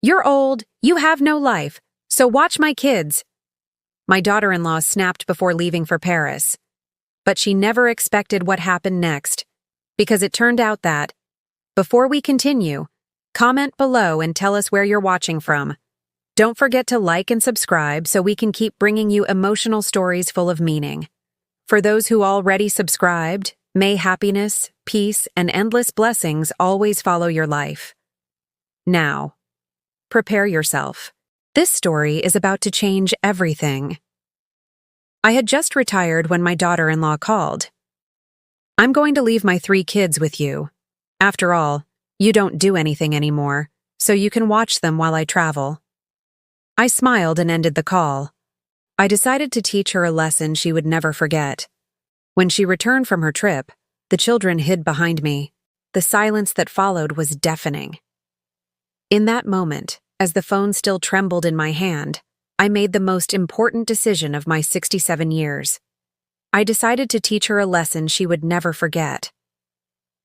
You're old, you have no life, so watch my kids. My daughter-in-law snapped before leaving for Paris. But she never expected what happened next, because it turned out that, before we continue, comment below and tell us where you're watching from. Don't forget to like and subscribe so we can keep bringing you emotional stories full of meaning. For those who already subscribed, may happiness, peace, and endless blessings always follow your life. Now, prepare yourself. This story is about to change everything. I had just retired when my daughter-in-law called. I'm going to leave my 3 kids with you. After all, you don't do anything anymore, so you can watch them while I travel. I smiled and ended the call. I decided to teach her a lesson she would never forget. When she returned from her trip, the children hid behind me. The silence that followed was deafening. In that moment, as the phone still trembled in my hand, I made the most important decision of my 67 years. I decided to teach her a lesson she would never forget.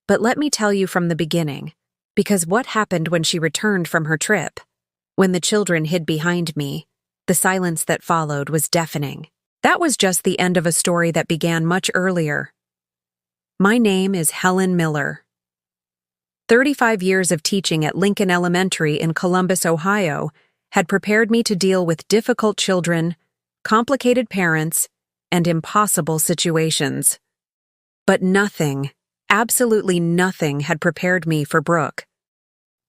But let me tell you from the beginning, because what happened when she returned from her trip? When the children hid behind me, the silence that followed was deafening. That was just the end of a story that began much earlier. My name is Helen Miller. 35 years of teaching at Lincoln Elementary in Columbus, Ohio, had prepared me to deal with difficult children, complicated parents, and impossible situations. But nothing, absolutely nothing, had prepared me for Brooke.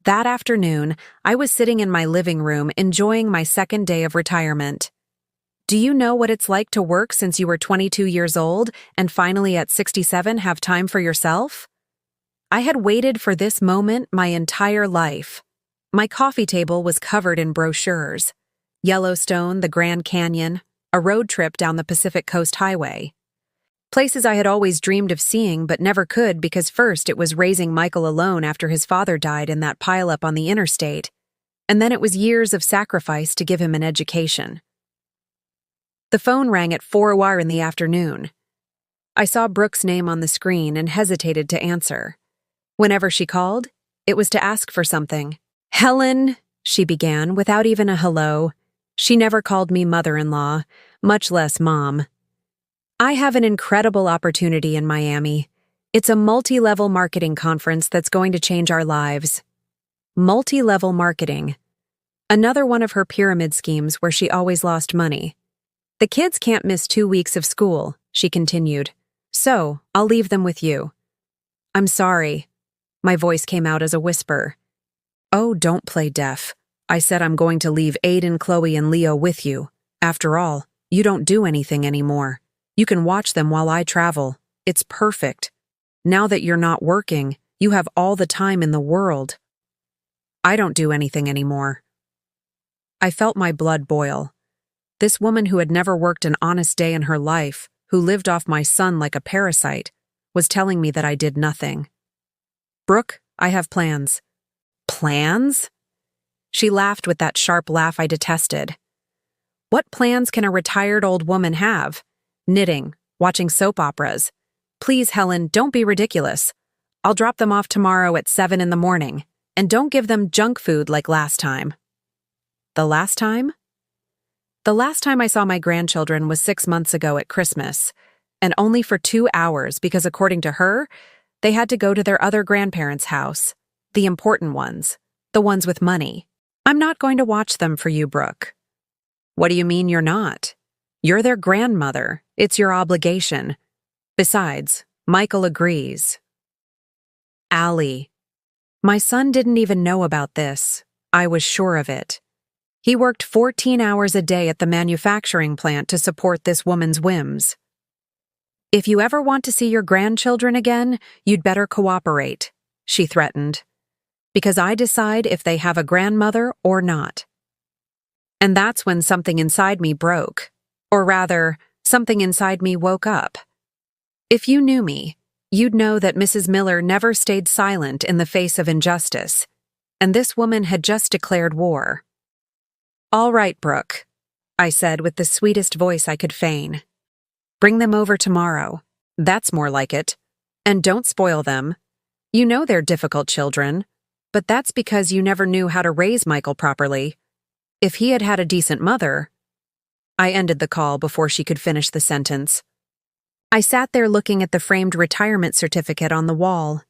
That afternoon, I was sitting in my living room enjoying my second day of retirement. Do you know what it's like to work since you were 22 years old and finally at 67 have time for yourself? I had waited for this moment my entire life. My coffee table was covered in brochures. Yellowstone, the Grand Canyon, a road trip down the Pacific Coast Highway. Places I had always dreamed of seeing but never could because first it was raising Michael alone after his father died in that pileup on the interstate, and then it was years of sacrifice to give him an education. The phone rang at 4:00 in the afternoon. I saw Brooke's name on the screen and hesitated to answer. Whenever she called, it was to ask for something. "Helen," she began, without even a hello. She never called me mother-in-law, much less mom. "I have an incredible opportunity in Miami. It's a multi-level marketing conference that's going to change our lives." Multi-level marketing. Another one of her pyramid schemes where she always lost money. "The kids can't miss 2 weeks of school," she continued. "So, I'll leave them with you." "I'm sorry." My voice came out as a whisper. "Oh, don't play deaf. I said I'm going to leave Aiden, Chloe, and Leo with you. After all, you don't do anything anymore. You can watch them while I travel. It's perfect. Now that you're not working, you have all the time in the world." "I don't do anything anymore." I felt my blood boil. This woman who had never worked an honest day in her life, who lived off my son like a parasite, was telling me that I did nothing. "Brooke, I have plans." "Plans?" She laughed with that sharp laugh I detested. "What plans can a retired old woman have? Knitting, watching soap operas. Please, Helen, don't be ridiculous. I'll drop them off tomorrow at 7 in the morning, and don't give them junk food like last time." The last time? The last time I saw my grandchildren was 6 months ago at Christmas, and only for 2 hours because, according to her, they had to go to their other grandparents' house, the important ones, the ones with money. "I'm not going to watch them for you, Brooke." "What do you mean you're not? You're their grandmother. It's your obligation. Besides, Michael agrees." Allie. My son didn't even know about this. I was sure of it. He worked 14 hours a day at the manufacturing plant to support this woman's whims. "If you ever want to see your grandchildren again, you'd better cooperate," she threatened. "Because I decide if they have a grandmother or not." And that's when something inside me broke. Or rather, something inside me woke up. If you knew me, you'd know that Mrs. Miller never stayed silent in the face of injustice, and this woman had just declared war. "All right, Brooke," I said with the sweetest voice I could feign. "Bring them over tomorrow. That's more like it. And don't spoil them. You know they're difficult children. but that's because you never knew how to raise Michael properly. If he had had a decent mother—" I ended the call before she could finish the sentence. I sat there looking at the framed retirement certificate on the wall.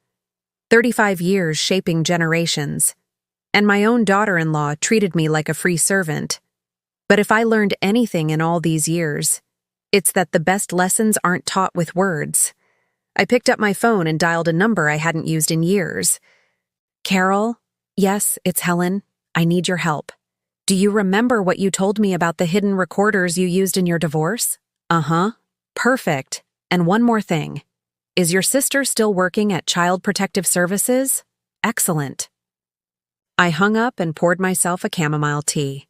35 years shaping generations. And my own daughter-in-law treated me like a free servant. But if I learned anything in all these years, it's that the best lessons aren't taught with words. I picked up my phone and dialed a number I hadn't used in years. "Carol? Yes, it's Helen. I need your help. Do you remember what you told me about the hidden recorders you used in your divorce?" "Uh-huh. Perfect. And one more thing. Is your sister still working at Child Protective Services?" "Excellent." I hung up and poured myself a chamomile tea.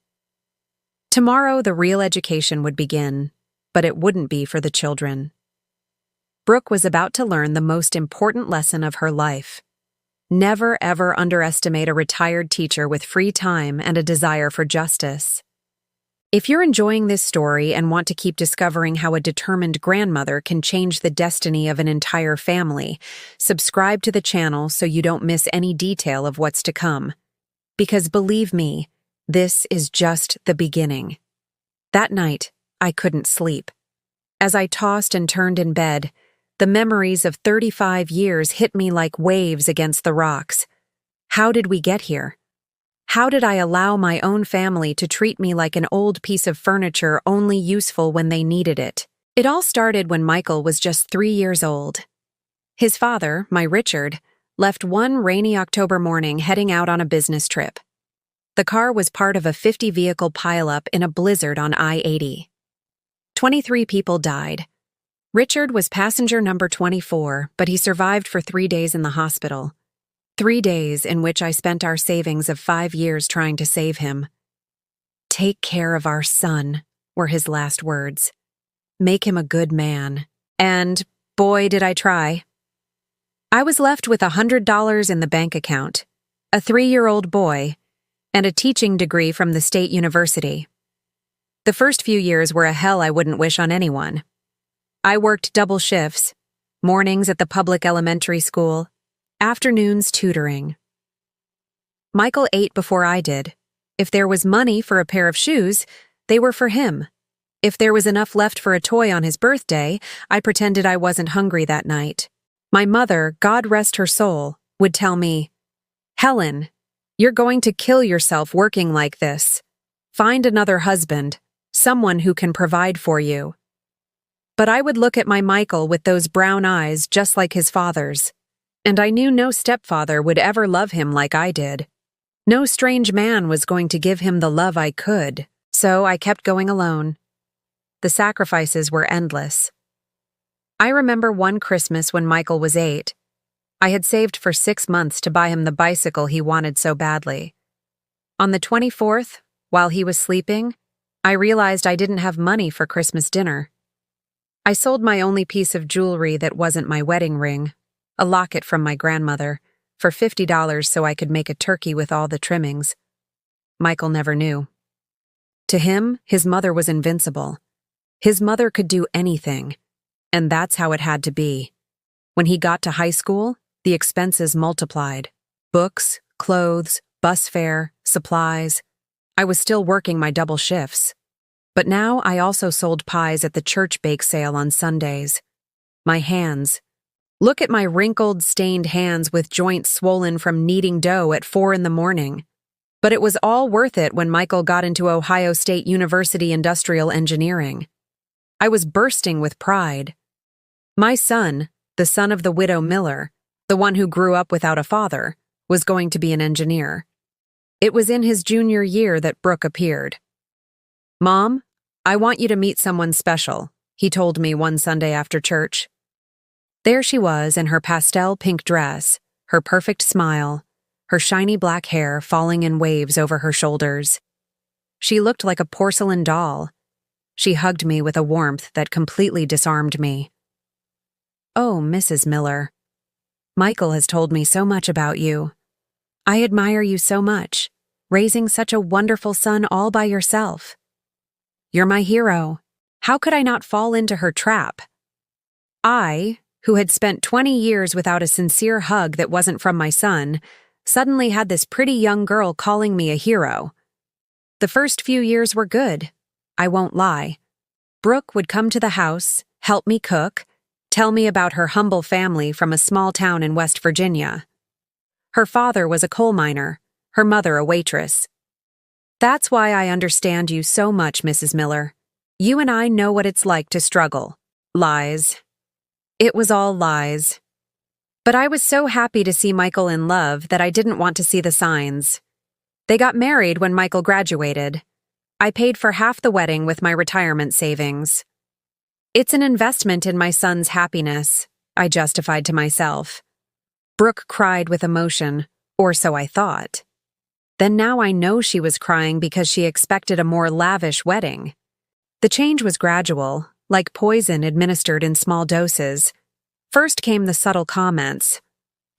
Tomorrow the real education would begin, but it wouldn't be for the children. Brooke was about to learn the most important lesson of her life. Never ever underestimate a retired teacher with free time and a desire for justice. If you're enjoying this story and want to keep discovering how a determined grandmother can change the destiny of an entire family, subscribe to the channel so you don't miss any detail of what's to come. Because believe me, this is just the beginning. That night, I couldn't sleep. As I tossed and turned in bed, the memories of 35 years hit me like waves against the rocks. How did we get here? How did I allow my own family to treat me like an old piece of furniture only useful when they needed it? It all started when Michael was just 3 years old. His father, my Richard, left one rainy October morning heading out on a business trip. The car was part of a 50-vehicle pileup in a blizzard on I-80. 23 people died. Richard was passenger number 24, but he survived for 3 days in the hospital. 3 days in which I spent our savings of 5 years trying to save him. "Take care of our son," were his last words. "Make him a good man." And boy, did I try. I was left with $100 in the bank account, a 3-year-old boy, and a teaching degree from the state university. The first few years were a hell I wouldn't wish on anyone. I worked double shifts, mornings at the public elementary school, afternoons tutoring. Michael ate before I did. If there was money for a pair of shoes, they were for him. If there was enough left for a toy on his birthday, I pretended I wasn't hungry that night. My mother, God rest her soul, would tell me, "Helen, you're going to kill yourself working like this. Find another husband, someone who can provide for you." But I would look at my Michael with those brown eyes just like his father's, and I knew no stepfather would ever love him like I did. No strange man was going to give him the love I could, so I kept going alone. The sacrifices were endless. I remember one Christmas when Michael was 8. I had saved for 6 months to buy him the bicycle he wanted so badly. On the 24th, while he was sleeping, I realized I didn't have money for Christmas dinner. I sold my only piece of jewelry that wasn't my wedding ring, a locket from my grandmother, for $50 so I could make a turkey with all the trimmings. Michael never knew. To him, his mother was invincible. His mother could do anything, and that's how it had to be. When he got to high school, the expenses multiplied. Books, clothes, bus fare, supplies. I was still working my double shifts. But now I also sold pies at the church bake sale on Sundays. My hands. Look at my wrinkled, stained hands with joints swollen from kneading dough at 4 in the morning. But it was all worth it when Michael got into Ohio State University Industrial Engineering. I was bursting with pride. My son, the son of the widow Miller, the one who grew up without a father, was going to be an engineer. It was in his junior year that Brooke appeared. "Mom, I want you to meet someone special," he told me one Sunday after church. There she was in her pastel pink dress, her perfect smile, her shiny black hair falling in waves over her shoulders. She looked like a porcelain doll. She hugged me with a warmth that completely disarmed me. "Oh, Mrs. Miller, Michael has told me so much about you. I admire you so much, raising such a wonderful son all by yourself. You're my hero. How could I not fall into her trap?" I, who had spent 20 years without a sincere hug that wasn't from my son, suddenly had this pretty young girl calling me a hero. The first few years were good. I won't lie. Brooke would come to the house, help me cook, tell me about her humble family from a small town in West Virginia. Her father was a coal miner, her mother a waitress. That's why I understand you so much, Mrs. Miller. You and I know what it's like to struggle. Lies. It was all lies. But I was so happy to see Michael in love that I didn't want to see the signs. They got married when Michael graduated. I paid for half the wedding with my retirement savings. It's an investment in my son's happiness, I justified to myself. Brooke cried with emotion, or so I thought. Then now I know she was crying because she expected a more lavish wedding. The change was gradual, like poison administered in small doses. First came the subtle comments.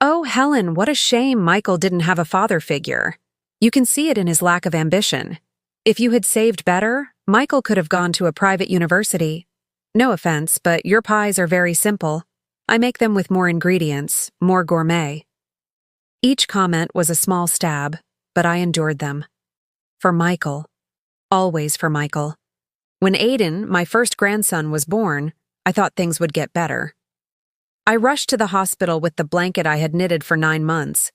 "Oh, Helen, what a shame Michael didn't have a father figure. You can see it in his lack of ambition. If you had saved better, Michael could have gone to a private university. No offense, but your pies are very simple. I make them with more ingredients, more gourmet." Each comment was a small stab, but I endured them. For Michael. Always for Michael. When Aiden, my first grandson, was born, I thought things would get better. I rushed to the hospital with the blanket I had knitted for 9 months.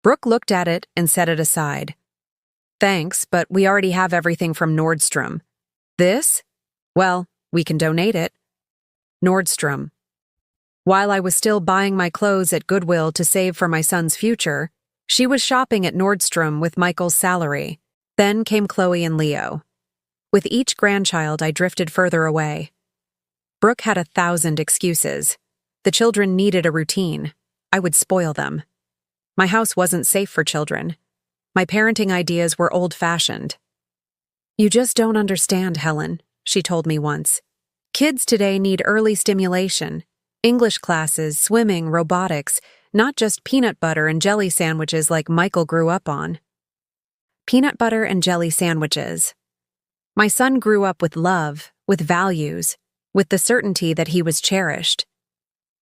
Brooke looked at it and set it aside. "Thanks, but we already have everything from Nordstrom. This? Well, we can donate it." Nordstrom. While I was still buying my clothes at Goodwill to save for my son's future, she was shopping at Nordstrom with Michael's salary. Then came Chloe and Leo. With each grandchild, I drifted further away. Brooke had 1,000 excuses. The children needed a routine. I would spoil them. My house wasn't safe for children. My parenting ideas were old-fashioned. "You just don't understand, Helen," she told me once. "Kids today need early stimulation. English classes, swimming, robotics, not just peanut butter and jelly sandwiches like Michael grew up on." Peanut butter and jelly sandwiches. My son grew up with love, with values, with the certainty that he was cherished.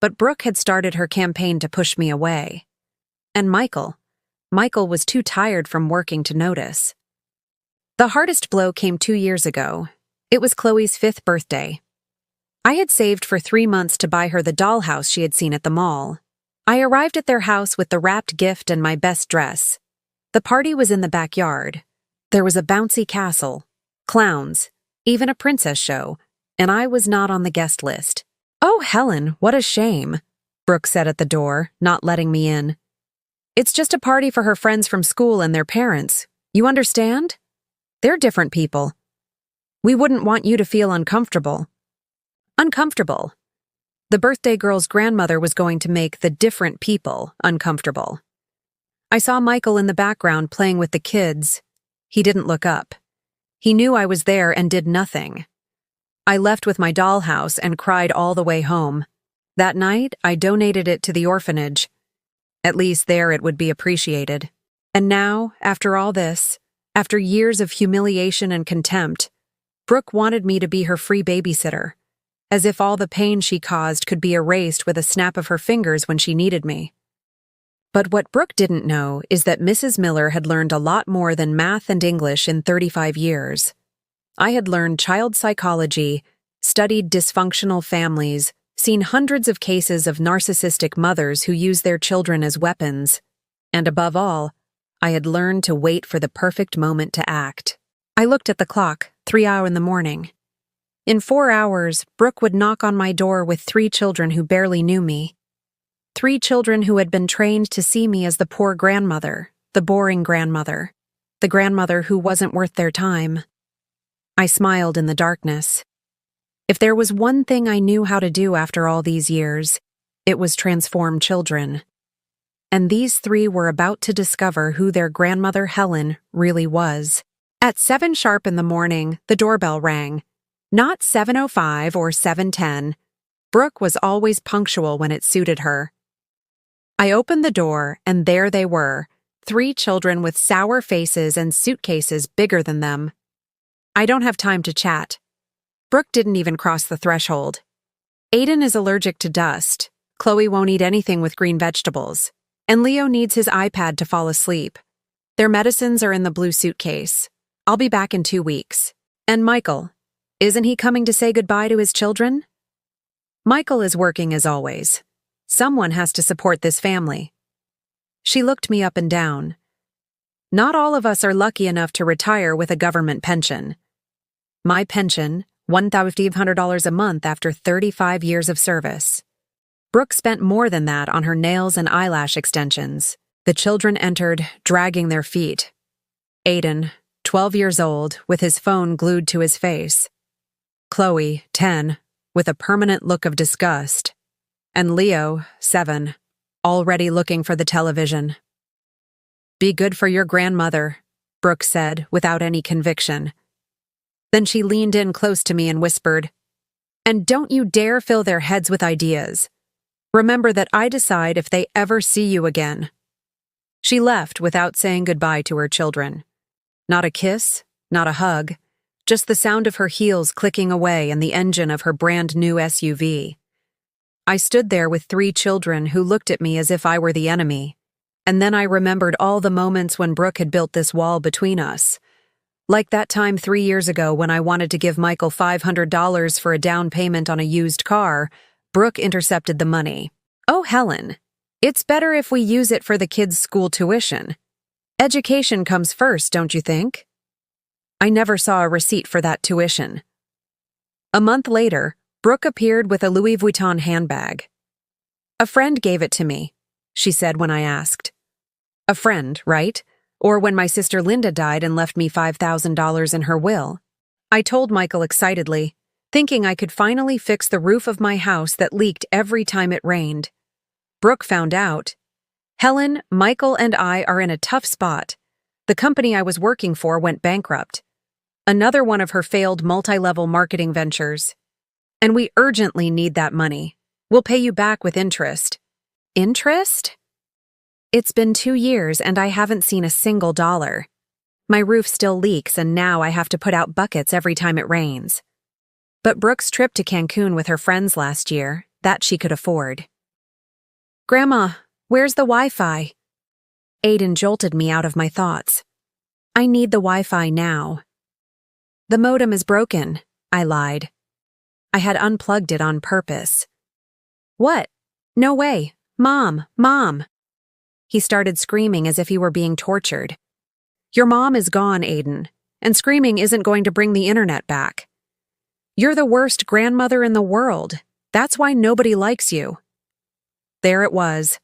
But Brooke had started her campaign to push me away. And Michael was too tired from working to notice. The hardest blow came 2 years ago. It was Chloe's 5th birthday. I had saved for 3 months to buy her the dollhouse she had seen at the mall. I arrived at their house with the wrapped gift and my best dress. The party was in the backyard. There was a bouncy castle, clowns, even a princess show, and I was not on the guest list. "Oh, Helen, what a shame," Brooke said at the door, not letting me in. "It's just a party for her friends from school and their parents. You understand? They're different people. We wouldn't want you to feel uncomfortable." Uncomfortable. The birthday girl's grandmother was going to make the different people uncomfortable. I saw Michael in the background playing with the kids. He didn't look up. He knew I was there and did nothing. I left with my dollhouse and cried all the way home. That night, I donated it to the orphanage. At least there it would be appreciated. And now, after all this, after years of humiliation and contempt, Brooke wanted me to be her free babysitter, as if all the pain she caused could be erased with a snap of her fingers when she needed me. But what Brooke didn't know is that Mrs. Miller had learned a lot more than math and English in 35 years. I had learned child psychology, studied dysfunctional families, seen hundreds of cases of narcissistic mothers who use their children as weapons, and above all, I had learned to wait for the perfect moment to act. I looked at the clock, 3 hours in the morning. In 4 hours, Brooke would knock on my door with 3 children who barely knew me. 3 children who had been trained to see me as the poor grandmother, the boring grandmother, the grandmother who wasn't worth their time. I smiled in the darkness. If there was one thing I knew how to do after all these years, it was transform children. And these 3 were about to discover who their grandmother Helen really was. At 7 sharp in the morning, the doorbell rang. Not 7:05 or 7:10. Brooke was always punctual when it suited her. I opened the door, and there they were, 3 children with sour faces and suitcases bigger than them. I don't have time to chat. Brooke didn't even cross the threshold. Aiden is allergic to dust. Chloe won't eat anything with green vegetables. And Leo needs his iPad to fall asleep. Their medicines are in the blue suitcase. I'll be back in 2 weeks. And Michael, isn't he coming to say goodbye to his children? Michael is working as always. Someone has to support this family. She looked me up and down. Not all of us are lucky enough to retire with a government pension. My pension, $1,500 a month after 35 years of service. Brooke spent more than that on her nails and eyelash extensions. The children entered, dragging their feet. Aiden, 12 years old, with his phone glued to his face. Chloe, 10, with a permanent look of disgust. And Leo, 7, already looking for the television. "Be good for your grandmother," Brooke said, without any conviction. Then she leaned in close to me and whispered, "And don't you dare fill their heads with ideas. Remember that I decide if they ever see you again." She left without saying goodbye to her children. Not a kiss, not a hug, just the sound of her heels clicking away and the engine of her brand new SUV. I stood there with 3 children who looked at me as if I were the enemy. And then I remembered all the moments when Brooke had built this wall between us. Like that time 3 years ago when I wanted to give Michael $500 for a down payment on a used car, Brooke intercepted the money. "Oh, Helen, it's better if we use it for the kids' school tuition. Education comes first, don't you think?" I never saw a receipt for that tuition. A month later, Brooke appeared with a Louis Vuitton handbag. "A friend gave it to me," she said when I asked. A friend, right? Or when my sister Linda died and left me $5,000 in her will. I told Michael excitedly, thinking I could finally fix the roof of my house that leaked every time it rained. Brooke found out. "Helen, Michael, and I are in a tough spot. The company I was working for went bankrupt. Another one of her failed multi-level marketing ventures. And we urgently need that money. We'll pay you back with interest." "Interest?" "It's been 2 years and I haven't seen a single dollar. My roof still leaks and now I have to put out buckets every time it rains." But Brooke's trip to Cancun with her friends last year, that she could afford. "Grandma, where's the Wi-Fi?" Aiden jolted me out of my thoughts. "I need the Wi-Fi now." "The modem is broken," I lied. I had unplugged it on purpose. "What? No way. Mom, Mom." He started screaming as if he were being tortured. "Your mom is gone, Aiden, and screaming isn't going to bring the internet back. You're the worst grandmother in the world. That's why nobody likes you." There it was,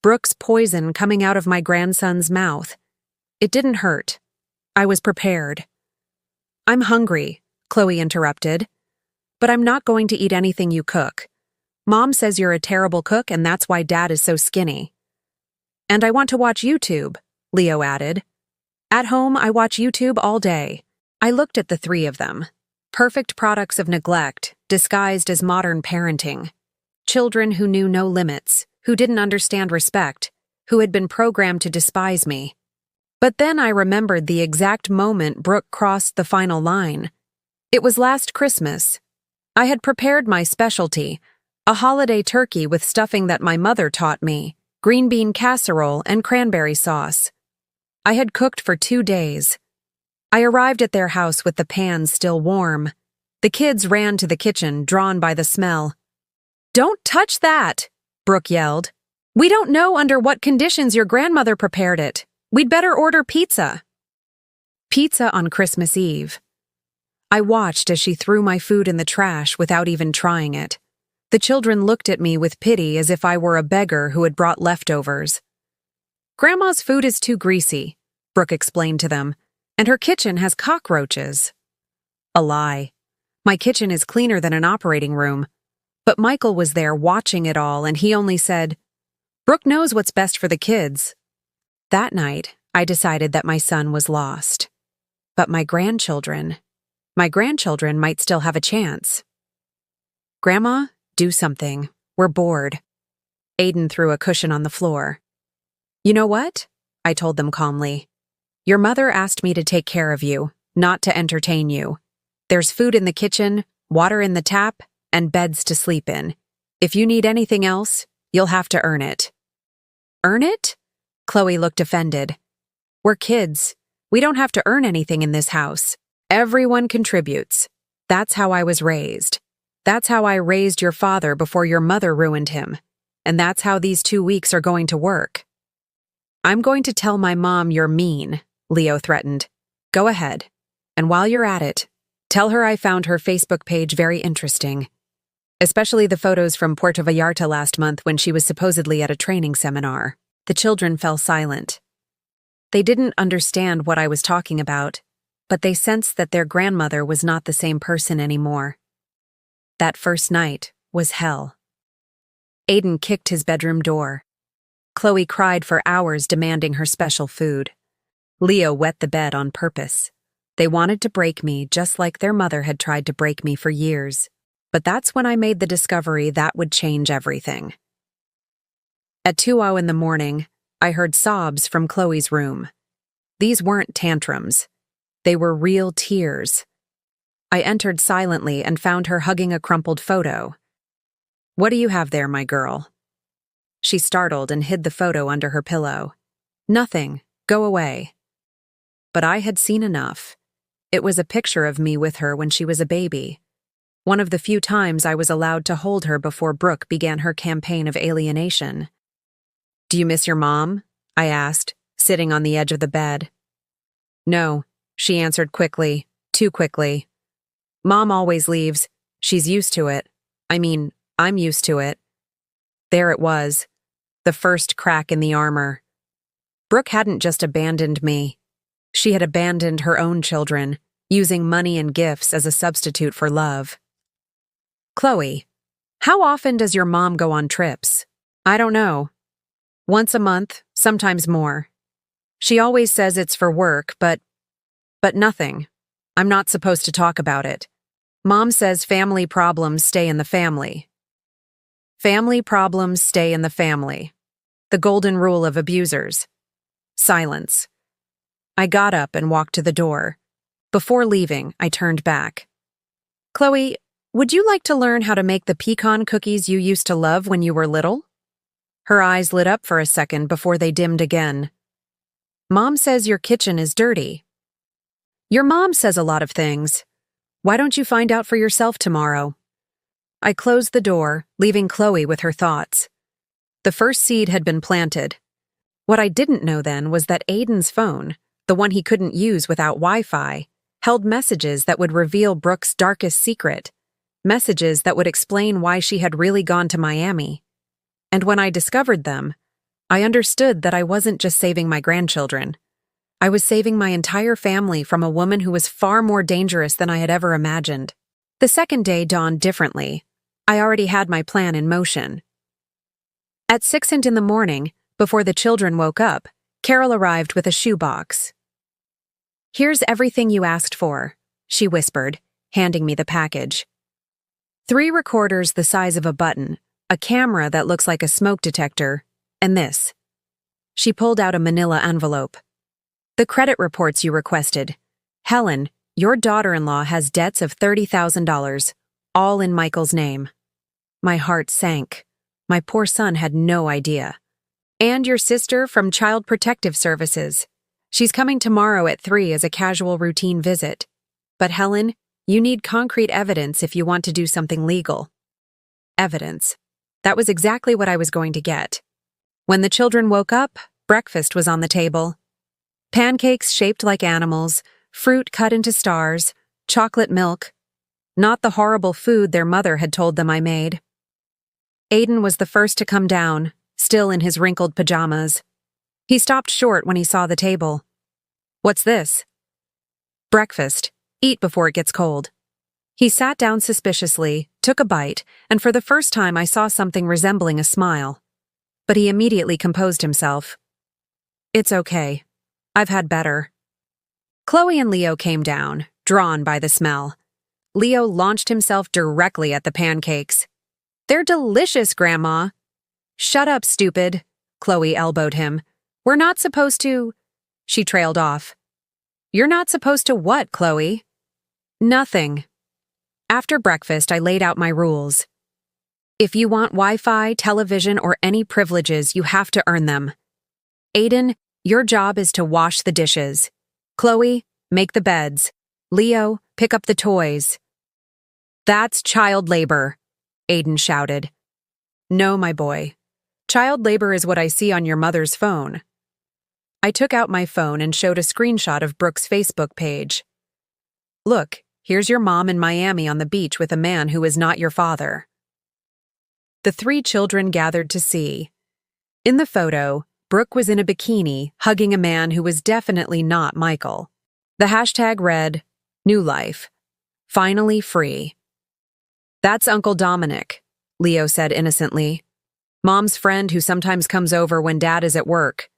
Brooke's poison coming out of my grandson's mouth. It didn't hurt. I was prepared. "I'm hungry," Chloe interrupted. "But I'm not going to eat anything you cook. Mom says you're a terrible cook and that's why Dad is so skinny." "And I want to watch YouTube," Leo added. "At home, I watch YouTube all day." I looked at the 3 of them. Perfect products of neglect, disguised as modern parenting. Children who knew no limits, who didn't understand respect, who had been programmed to despise me. But then I remembered the exact moment Brooke crossed the final line. It was last Christmas. I had prepared my specialty, a holiday turkey with stuffing that my mother taught me, green bean casserole and cranberry sauce. I had cooked for 2 days. I arrived at their house with the pan still warm. The kids ran to the kitchen, drawn by the smell. "Don't touch that!" Brooke yelled. "We don't know under what conditions your grandmother prepared it. We'd better order pizza." Pizza on Christmas Eve. I watched as she threw my food in the trash without even trying it. The children looked at me with pity as if I were a beggar who had brought leftovers. "Grandma's food is too greasy," Brooke explained to them, "and her kitchen has cockroaches." A lie. My kitchen is cleaner than an operating room. But Michael was there watching it all and he only said, "Brooke knows what's best for the kids." That night, I decided that my son was lost. But my grandchildren might still have a chance. "Grandma, do something. We're bored." Aiden threw a cushion on the floor. "You know what?" I told them calmly. "Your mother asked me to take care of you, not to entertain you. There's food in the kitchen, water in the tap, and beds to sleep in. If you need anything else, you'll have to earn it." Earn it? Chloe looked offended. We're kids. We don't have to earn anything in this house. Everyone contributes. That's how I was raised. That's how I raised your father before your mother ruined him. And that's how these 2 weeks are going to work. I'm going to tell my mom you're mean, Leo threatened. Go ahead. And while you're at it, tell her I found her Facebook page very interesting. Especially the photos from Puerto Vallarta last month when she was supposedly at a training seminar. The children fell silent. They didn't understand what I was talking about, but they sensed that their grandmother was not the same person anymore. That first night was hell. Aiden kicked his bedroom door. Chloe cried for hours demanding her special food. Leo wet the bed on purpose. They wanted to break me just like their mother had tried to break me for years. But that's when I made the discovery that would change everything. At 2:00 in the morning, I heard sobs from Chloe's room. These weren't tantrums. They were real tears. I entered silently and found her hugging a crumpled photo. What do you have there, my girl? She startled and hid the photo under her pillow. Nothing. Go away. But I had seen enough. It was a picture of me with her when she was a baby. One of the few times I was allowed to hold her before Brooke began her campaign of alienation. Do you miss your mom? I asked, sitting on the edge of the bed. No, she answered quickly, too quickly. Mom always leaves. She's used to it. I mean, I'm used to it. There it was, the first crack in the armor. Brooke hadn't just abandoned me. She had abandoned her own children, using money and gifts as a substitute for love. Chloe, how often does your mom go on trips? I don't know. Once a month, sometimes more. She always says it's for work, but nothing. I'm not supposed to talk about it. Mom says family problems stay in the family. Family problems stay in the family. The golden rule of abusers. Silence. I got up and walked to the door. Before leaving, I turned back. Chloe, would you like to learn how to make the pecan cookies you used to love when you were little? Her eyes lit up for a second before they dimmed again. Mom says your kitchen is dirty. Your mom says a lot of things. Why don't you find out for yourself tomorrow? I closed the door, leaving Chloe with her thoughts. The first seed had been planted. What I didn't know then was that Aiden's phone, the one he couldn't use without Wi-Fi, held messages that would reveal Brooke's darkest secret, messages that would explain why she had really gone to Miami. And when I discovered them, I understood that I wasn't just saving my grandchildren. I was saving my entire family from a woman who was far more dangerous than I had ever imagined. The second day dawned differently. I already had my plan in motion. At 6 in the morning, before the children woke up, Carol arrived with a shoebox. Here's everything you asked for, she whispered, handing me the package. 3 recorders the size of a button, a camera that looks like a smoke detector, and this. She pulled out a manila envelope. The credit reports you requested. Helen, your daughter-in-law has debts of $30,000, all in Michael's name. My heart sank. My poor son had no idea. And your sister from Child Protective Services. She's coming tomorrow at 3 as a casual routine visit. But Helen, you need concrete evidence if you want to do something legal. Evidence. That was exactly what I was going to get. When the children woke up, breakfast was on the table. Pancakes shaped like animals, fruit cut into stars, chocolate milk. Not the horrible food their mother had told them I made. Aiden was the first to come down, still in his wrinkled pajamas. He stopped short when he saw the table. What's this? Breakfast. Eat before it gets cold. He sat down suspiciously, took a bite, and for the first time I saw something resembling a smile. But he immediately composed himself. It's okay. I've had better. Chloe and Leo came down, drawn by the smell. Leo launched himself directly at the pancakes. They're delicious, Grandma. Shut up, stupid, Chloe elbowed him. We're not supposed to... She trailed off. You're not supposed to what, Chloe? Nothing. After breakfast, I laid out my rules. If you want Wi-Fi, television, or any privileges, you have to earn them. Aiden, your job is to wash the dishes. Chloe, make the beds. Leo, pick up the toys. That's child labor, Aiden shouted. No, my boy. Child labor is what I see on your mother's phone. I took out my phone and showed a screenshot of Brooke's Facebook page. Look, here's your mom in Miami on the beach with a man who is not your father. The 3 children gathered to see. In the photo, Brooke was in a bikini, hugging a man who was definitely not Michael. The hashtag read, New Life. Finally free. That's Uncle Dominic, Leo said innocently. Mom's friend who sometimes comes over when Dad is at work.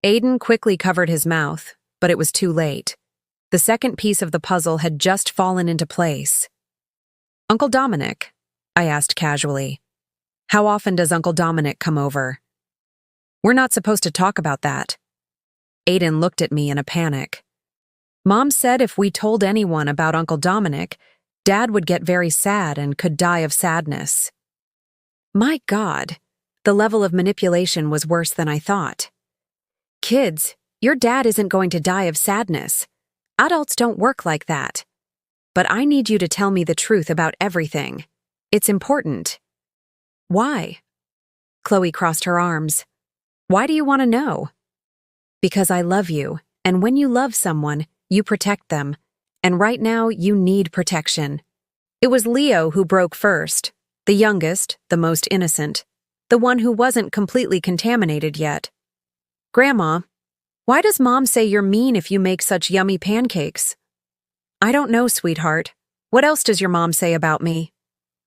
Aiden quickly covered his mouth, but it was too late. The second piece of the puzzle had just fallen into place. Uncle Dominic, I asked casually. How often does Uncle Dominic come over? We're not supposed to talk about that. Aiden looked at me in a panic. Mom said if we told anyone about Uncle Dominic, Dad would get very sad and could die of sadness. My God, the level of manipulation was worse than I thought. Kids, your dad isn't going to die of sadness. Adults don't work like that. But I need you to tell me the truth about everything. It's important. Why? Chloe crossed her arms. Why do you want to know? Because I love you, and when you love someone, you protect them. And right now, you need protection. It was Leo who broke first, the youngest, the most innocent, the one who wasn't completely contaminated yet. Grandma, why does Mom say you're mean if you make such yummy pancakes? I don't know, sweetheart. What else does your mom say about me?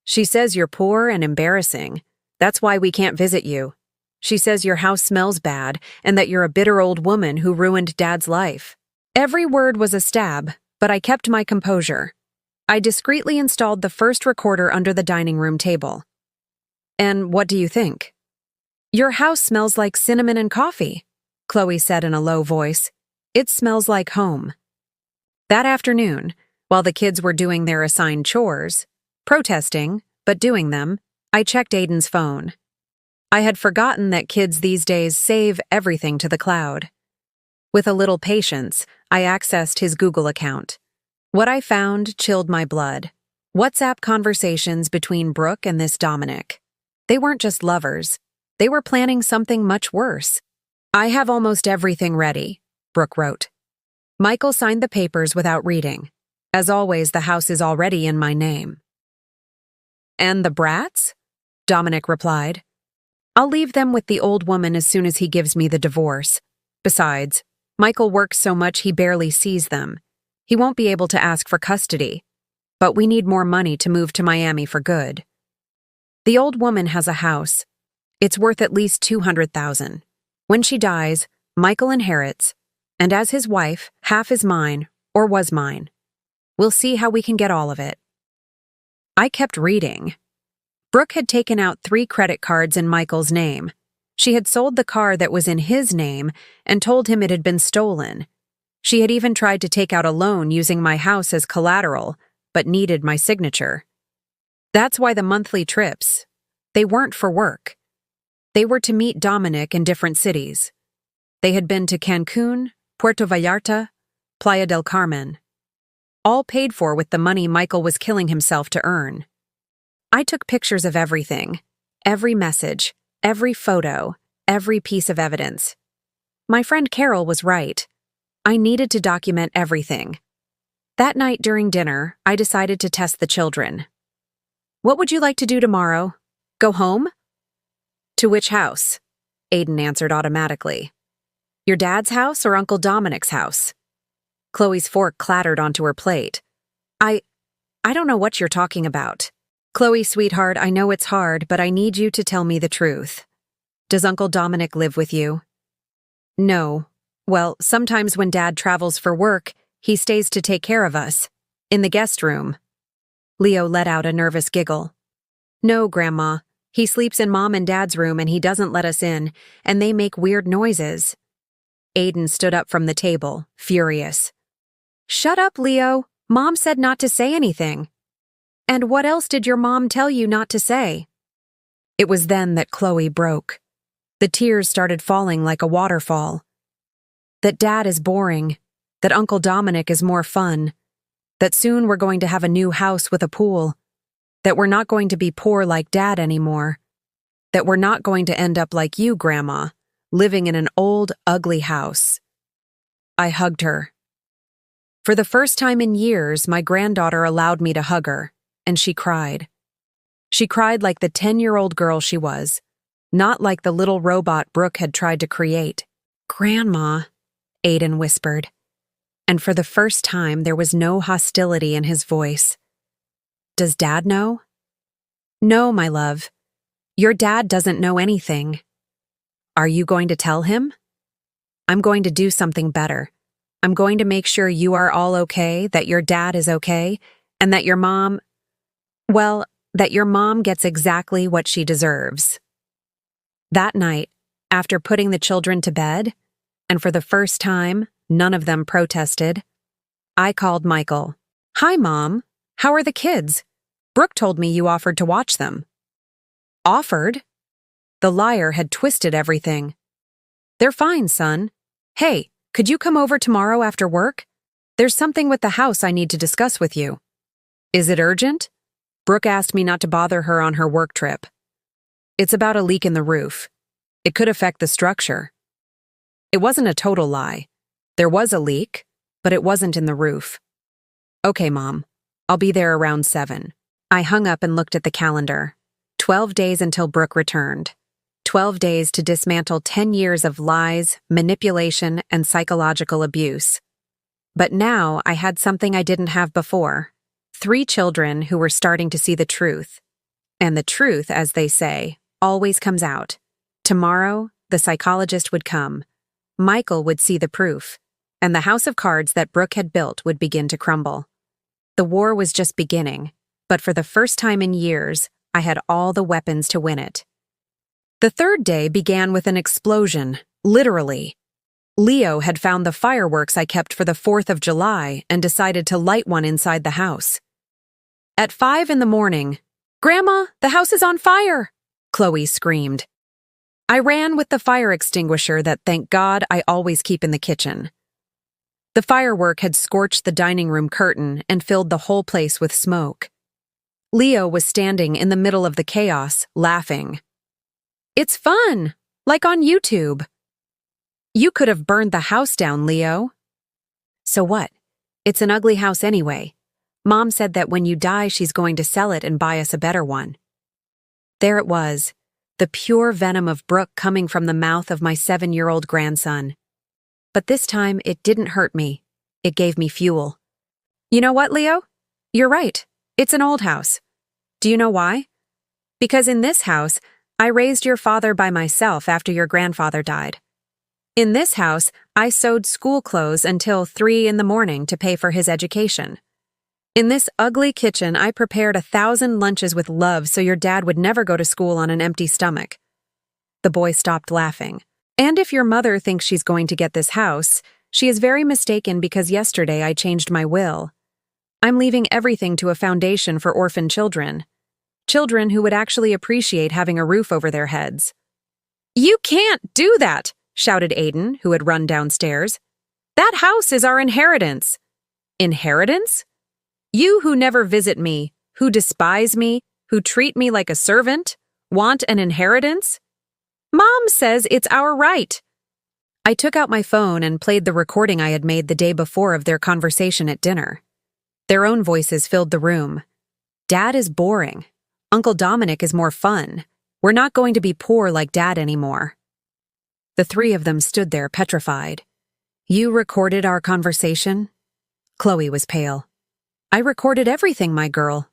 She says you're poor and embarrassing. That's why we can't visit you. She says your house smells bad and that you're a bitter old woman who ruined Dad's life. Every word was a stab, but I kept my composure. I discreetly installed the first recorder under the dining room table. And what do you think? Your house smells like cinnamon and coffee, Chloe said in a low voice. It smells like home. That afternoon, while the kids were doing their assigned chores, protesting, but doing them, I checked Aiden's phone. I had forgotten that kids these days save everything to the cloud. With a little patience, I accessed his Google account. What I found chilled my blood. WhatsApp conversations between Brooke and this Dominic. They weren't just lovers. They were planning something much worse. I have almost everything ready, Brooke wrote. Michael signed the papers without reading. As always, the house is already in my name. And the brats? Dominic replied. I'll leave them with the old woman as soon as he gives me the divorce. Besides, Michael works so much he barely sees them. He won't be able to ask for custody. But we need more money to move to Miami for good. The old woman has a house. It's worth at least $200,000. When she dies, Michael inherits, and as his wife, half is mine, or was mine. We'll see how we can get all of it. I kept reading. Brooke had taken out 3 credit cards in Michael's name. She had sold the car that was in his name and told him it had been stolen. She had even tried to take out a loan using my house as collateral, but needed my signature. That's why the monthly trips, they weren't for work. They were to meet Dominic in different cities. They had been to Cancun, Puerto Vallarta, Playa del Carmen. All paid for with the money Michael was killing himself to earn. I took pictures of everything, every message, every photo, every piece of evidence. My friend Carol was right. I needed to document everything. That night during dinner, I decided to test the children. What would you like to do tomorrow? Go home? To which house? Aiden answered automatically. Your dad's house or Uncle Dominic's house? Chloe's fork clattered onto her plate. I don't know what you're talking about. Chloe, sweetheart, I know it's hard, but I need you to tell me the truth. Does Uncle Dominic live with you? No. Well, sometimes when Dad travels for work, he stays to take care of us. In the guest room. Leo let out a nervous giggle. No, Grandma. He sleeps in Mom and Dad's room and he doesn't let us in, and they make weird noises. Aiden stood up from the table, furious. Shut up, Leo. Mom said not to say anything. And what else did your mom tell you not to say? It was then that Chloe broke. The tears started falling like a waterfall. That Dad is boring, that Uncle Dominic is more fun, that soon we're going to have a new house with a pool, that we're not going to be poor like Dad anymore, that we're not going to end up like you, Grandma, living in an old, ugly house. I hugged her. For the first time in years, my granddaughter allowed me to hug her, and she cried. She cried like the 10-year-old girl she was, not like the little robot Brooke had tried to create. "Grandma," Aiden whispered, and for the first time there was no hostility in his voice. "Does Dad know?" "No, my love. Your dad doesn't know anything." "Are you going to tell him?" "I'm going to do something better. I'm going to make sure you are all okay, that your dad is okay, and that your mom, well, that your mom gets exactly what she deserves." That night, after putting the children to bed, and for the first time, none of them protested, I called Michael. "Hi, Mom. How are the kids? Brooke told me you offered to watch them." "Offered?" The liar had twisted everything. "They're fine, son. Hey, could you come over tomorrow after work? There's something with the house I need to discuss with you." "Is it urgent?" Brooke asked me not to bother her on her work trip. "It's about a leak in the roof. It could affect the structure." It wasn't a total lie. There was a leak, but it wasn't in the roof. "Okay, Mom. I'll be there around 7. I hung up and looked at the calendar. 12 days until Brooke returned. 12 days to dismantle 10 years of lies, manipulation, and psychological abuse. But now I had something I didn't have before. 3 children who were starting to see the truth. And the truth, as they say, always comes out. Tomorrow, the psychologist would come. Michael would see the proof, and the house of cards that Brooke had built would begin to crumble. The war was just beginning, but for the first time in years, I had all the weapons to win it. The third day began with an explosion, literally. Leo had found the fireworks I kept for the 4th of July and decided to light one inside the house. At 5 in the morning, "Grandma, the house is on fire!" Chloe screamed. I ran with the fire extinguisher that, thank God, I always keep in the kitchen. The firework had scorched the dining room curtain and filled the whole place with smoke. Leo was standing in the middle of the chaos, laughing. "It's fun, like on YouTube." "You could have burned the house down, Leo." "So what? It's an ugly house anyway. Mom said that when you die, she's going to sell it and buy us a better one." There it was, the pure venom of Brooke coming from the mouth of my 7-year-old grandson. But this time, it didn't hurt me. It gave me fuel. "You know what, Leo? You're right. It's an old house. Do you know why? Because in this house, I raised your father by myself after your grandfather died. In this house, I sewed school clothes until 3 in the morning to pay for his education. In this ugly kitchen, I prepared 1,000 lunches with love so your dad would never go to school on an empty stomach." The boy stopped laughing. "And if your mother thinks she's going to get this house, she is very mistaken because yesterday I changed my will. I'm leaving everything to a foundation for orphan children. Children who would actually appreciate having a roof over their heads." "You can't do that!" shouted Aiden, who had run downstairs. "That house is our inheritance." "Inheritance? You who never visit me, who despise me, who treat me like a servant, want an inheritance? Mom says it's our right." I took out my phone and played the recording I had made the day before of their conversation at dinner. Their own voices filled the room. "Dad is boring. Uncle Dominic is more fun. We're not going to be poor like Dad anymore." The 3 of them stood there petrified. "You recorded our conversation?" Chloe was pale. "I recorded everything, my girl.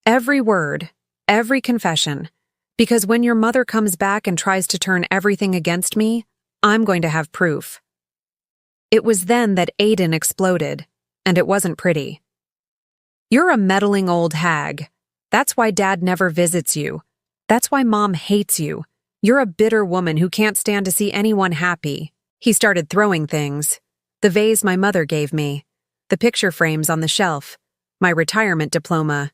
Every word, every confession. Because when your mother comes back and tries to turn everything against me, I'm going to have proof." It was then that Aiden exploded, and it wasn't pretty. "You're a meddling old hag. That's why Dad never visits you. That's why Mom hates you. You're a bitter woman who can't stand to see anyone happy." He started throwing things. The vase my mother gave me, the picture frames on the shelf, my retirement diploma.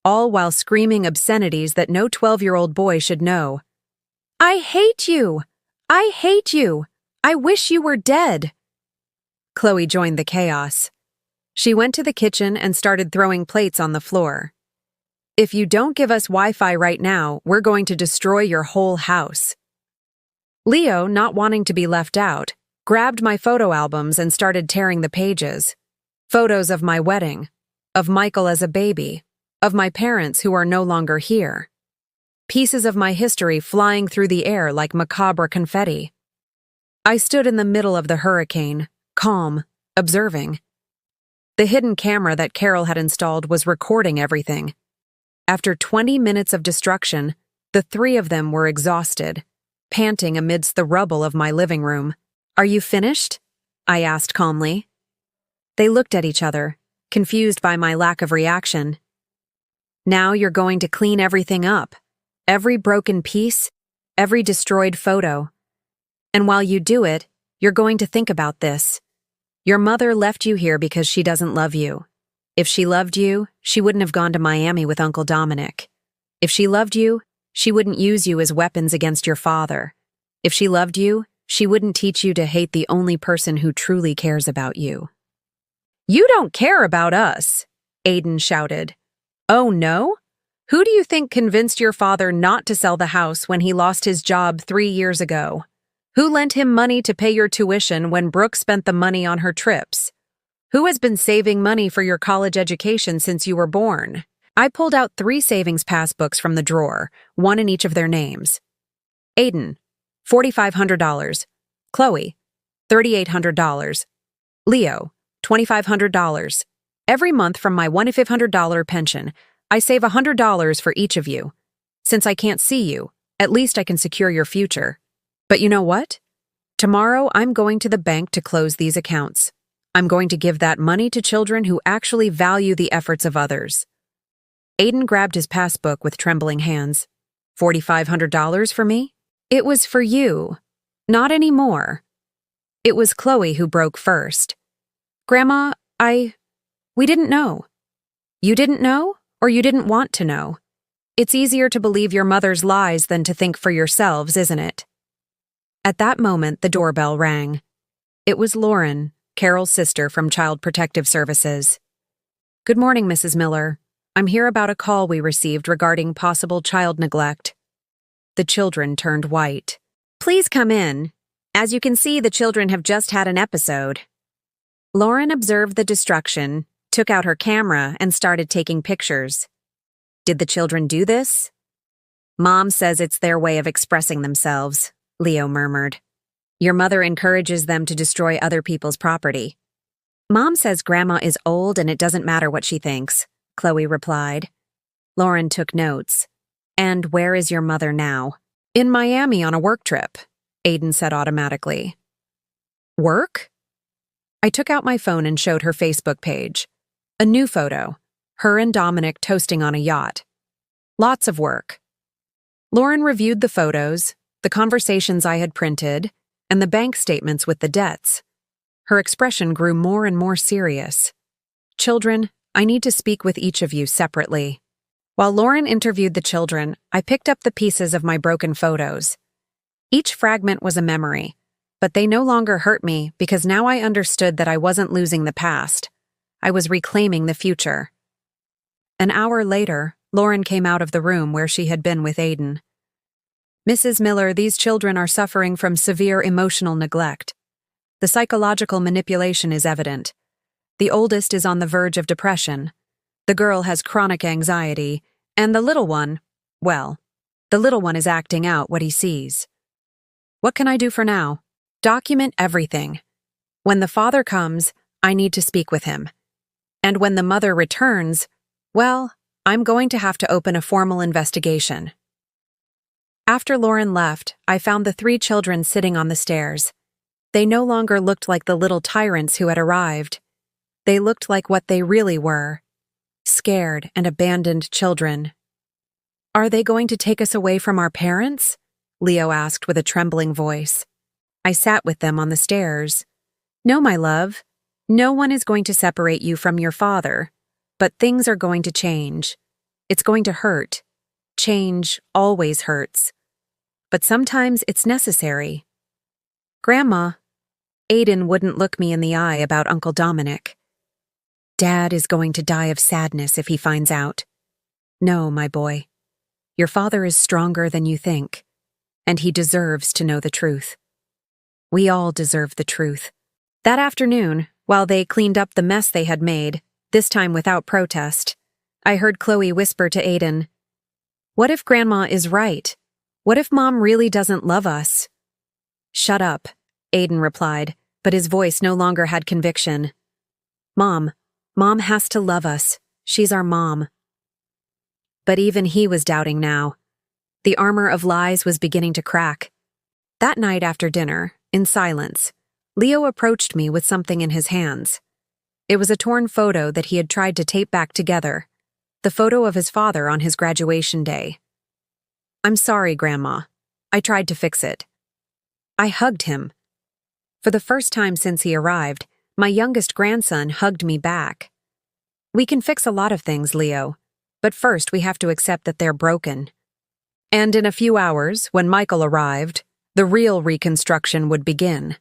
all while screaming obscenities that no 12-year-old boy should know. "I hate you! I hate you! I wish you were dead!" Chloe joined the chaos. She went to the kitchen and started throwing plates on the floor. "If you don't give us Wi-Fi right now, we're going to destroy your whole house." Leo, not wanting to be left out, grabbed my photo albums and started tearing the pages. Photos of my wedding, of Michael as a baby, of my parents who are no longer here. Pieces of my history flying through the air like macabre confetti. I stood in the middle of the hurricane, calm, observing. The hidden camera that Carol had installed was recording everything. After 20 minutes of destruction, the three of them were exhausted, panting amidst the rubble of my living room. "Are you finished?" I asked calmly. They looked at each other, confused by my lack of reaction. "Now you're going to clean everything up. Every broken piece, every destroyed photo. And while you do it, you're going to think about this. Your mother left you here because she doesn't love you. If she loved you, she wouldn't have gone to Miami with Uncle Dominic. If she loved you, she wouldn't use you as weapons against your father. If she loved you, she wouldn't teach you to hate the only person who truly cares about you." "You don't care about us," Aiden shouted. "Oh no? Who do you think convinced your father not to sell the house when he lost his job 3 years ago? Who lent him money to pay your tuition when Brooke spent the money on her trips? Who has been saving money for your college education since you were born?" I pulled out 3 savings passbooks from the drawer, one in each of their names. Aiden, $4,500. Chloe, $3,800. Leo, $2,500. Every month from my $1,500 pension, I save $100 for each of you. Since I can't see you, at least I can secure your future. But you know what? Tomorrow I'm going to the bank to close these accounts. I'm going to give that money to children who actually value the efforts of others. Aiden grabbed his passbook with trembling hands. $4,500 for me? It was for you. Not anymore. It was Chloe who broke first. Grandma, we didn't know. You didn't know, or you didn't want to know. It's easier to believe your mother's lies than to think for yourselves, isn't it? At that moment, the doorbell rang. It was Lauren, Carol's sister from Child Protective Services. "Good morning, Mrs. Miller. I'm here about a call we received regarding possible child neglect." The children turned white. "Please come in. As you can see, the children have just had an episode." Lauren observed the destruction, took out her camera, and started taking pictures. "Did the children do this?" "Mom says it's their way of expressing themselves," Leo murmured. "Your mother encourages them to destroy other people's property." "Mom says Grandma is old and it doesn't matter what she thinks," Chloe replied. Lauren took notes. "And where is your mother now?" "In Miami on a work trip," Aiden said automatically. "Work?" I took out my phone and showed her Facebook page. A new photo, her and Dominic toasting on a yacht. Lots of work. Lauren reviewed the photos, the conversations I had printed, and the bank statements with the debts. Her expression grew more and more serious. "Children, I need to speak with each of you separately." While Lauren interviewed the children, I picked up the pieces of my broken photos. Each fragment was a memory, but they no longer hurt me because now I understood that I wasn't losing the past. I was reclaiming the future. An hour later, Lauren came out of the room where she had been with Aiden. "Mrs. Miller, these children are suffering from severe emotional neglect. The psychological manipulation is evident. The oldest is on the verge of depression. The girl has chronic anxiety, and the little one is acting out what he sees. What can I do for now? Document everything. When the father comes, I need to speak with him. And when the mother returns, I'm going to have to open a formal investigation." After Lauren left, I found the 3 children sitting on the stairs. They no longer looked like the little tyrants who had arrived. They looked like what they really were: scared and abandoned children. "Are they going to take us away from our parents?" Leo asked with a trembling voice. I sat with them on the stairs. "No, my love. No one is going to separate you from your father. But things are going to change. It's going to hurt. Change always hurts. But sometimes it's necessary. Grandma, Aiden wouldn't look me in the eye about Uncle Dominic. Dad is going to die of sadness if he finds out. No, my boy. Your father is stronger than you think, and he deserves to know the truth. We all deserve the truth. That afternoon, while they cleaned up the mess they had made, this time without protest, I heard Chloe whisper to Aiden, "What if Grandma is right? What if Mom really doesn't love us?" "Shut up," Aiden replied, but his voice no longer had conviction. Mom has to love us. She's our mom." But even he was doubting now. The armor of lies was beginning to crack. That night after dinner, in silence, Leo approached me with something in his hands. It was a torn photo that he had tried to tape back together, the photo of his father on his graduation day. "I'm sorry, Grandma. I tried to fix it." I hugged him. For the first time since he arrived, my youngest grandson hugged me back. "We can fix a lot of things, Leo, but first we have to accept that they're broken." And in a few hours, when Michael arrived, the real reconstruction would begin.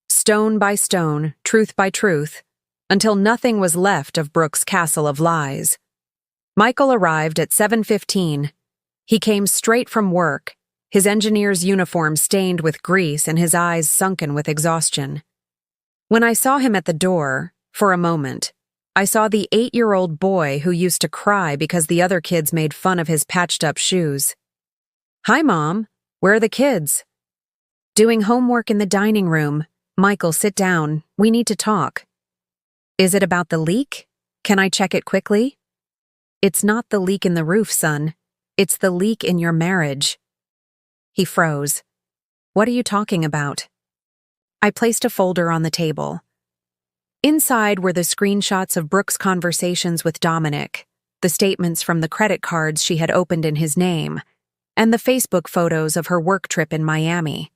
Stone by stone, truth by truth, until nothing was left of Brooke's castle of lies. Michael arrived at 7:15. He came straight from work, his engineer's uniform stained with grease and his eyes sunken with exhaustion. When I saw him at the door, for a moment, I saw the 8-year-old boy who used to cry because the other kids made fun of his patched-up shoes. "Hi, Mom. Where are the kids?" "Doing homework in the dining room. Michael, sit down. We need to talk." "Is it about the leak? Can I check it quickly?" "It's not the leak in the roof, son. It's the leak in your marriage." He froze. "What are you talking about?" I placed a folder on the table. Inside were the screenshots of Brooke's conversations with Dominic, the statements from the credit cards she had opened in his name, and the Facebook photos of her work trip in Miami.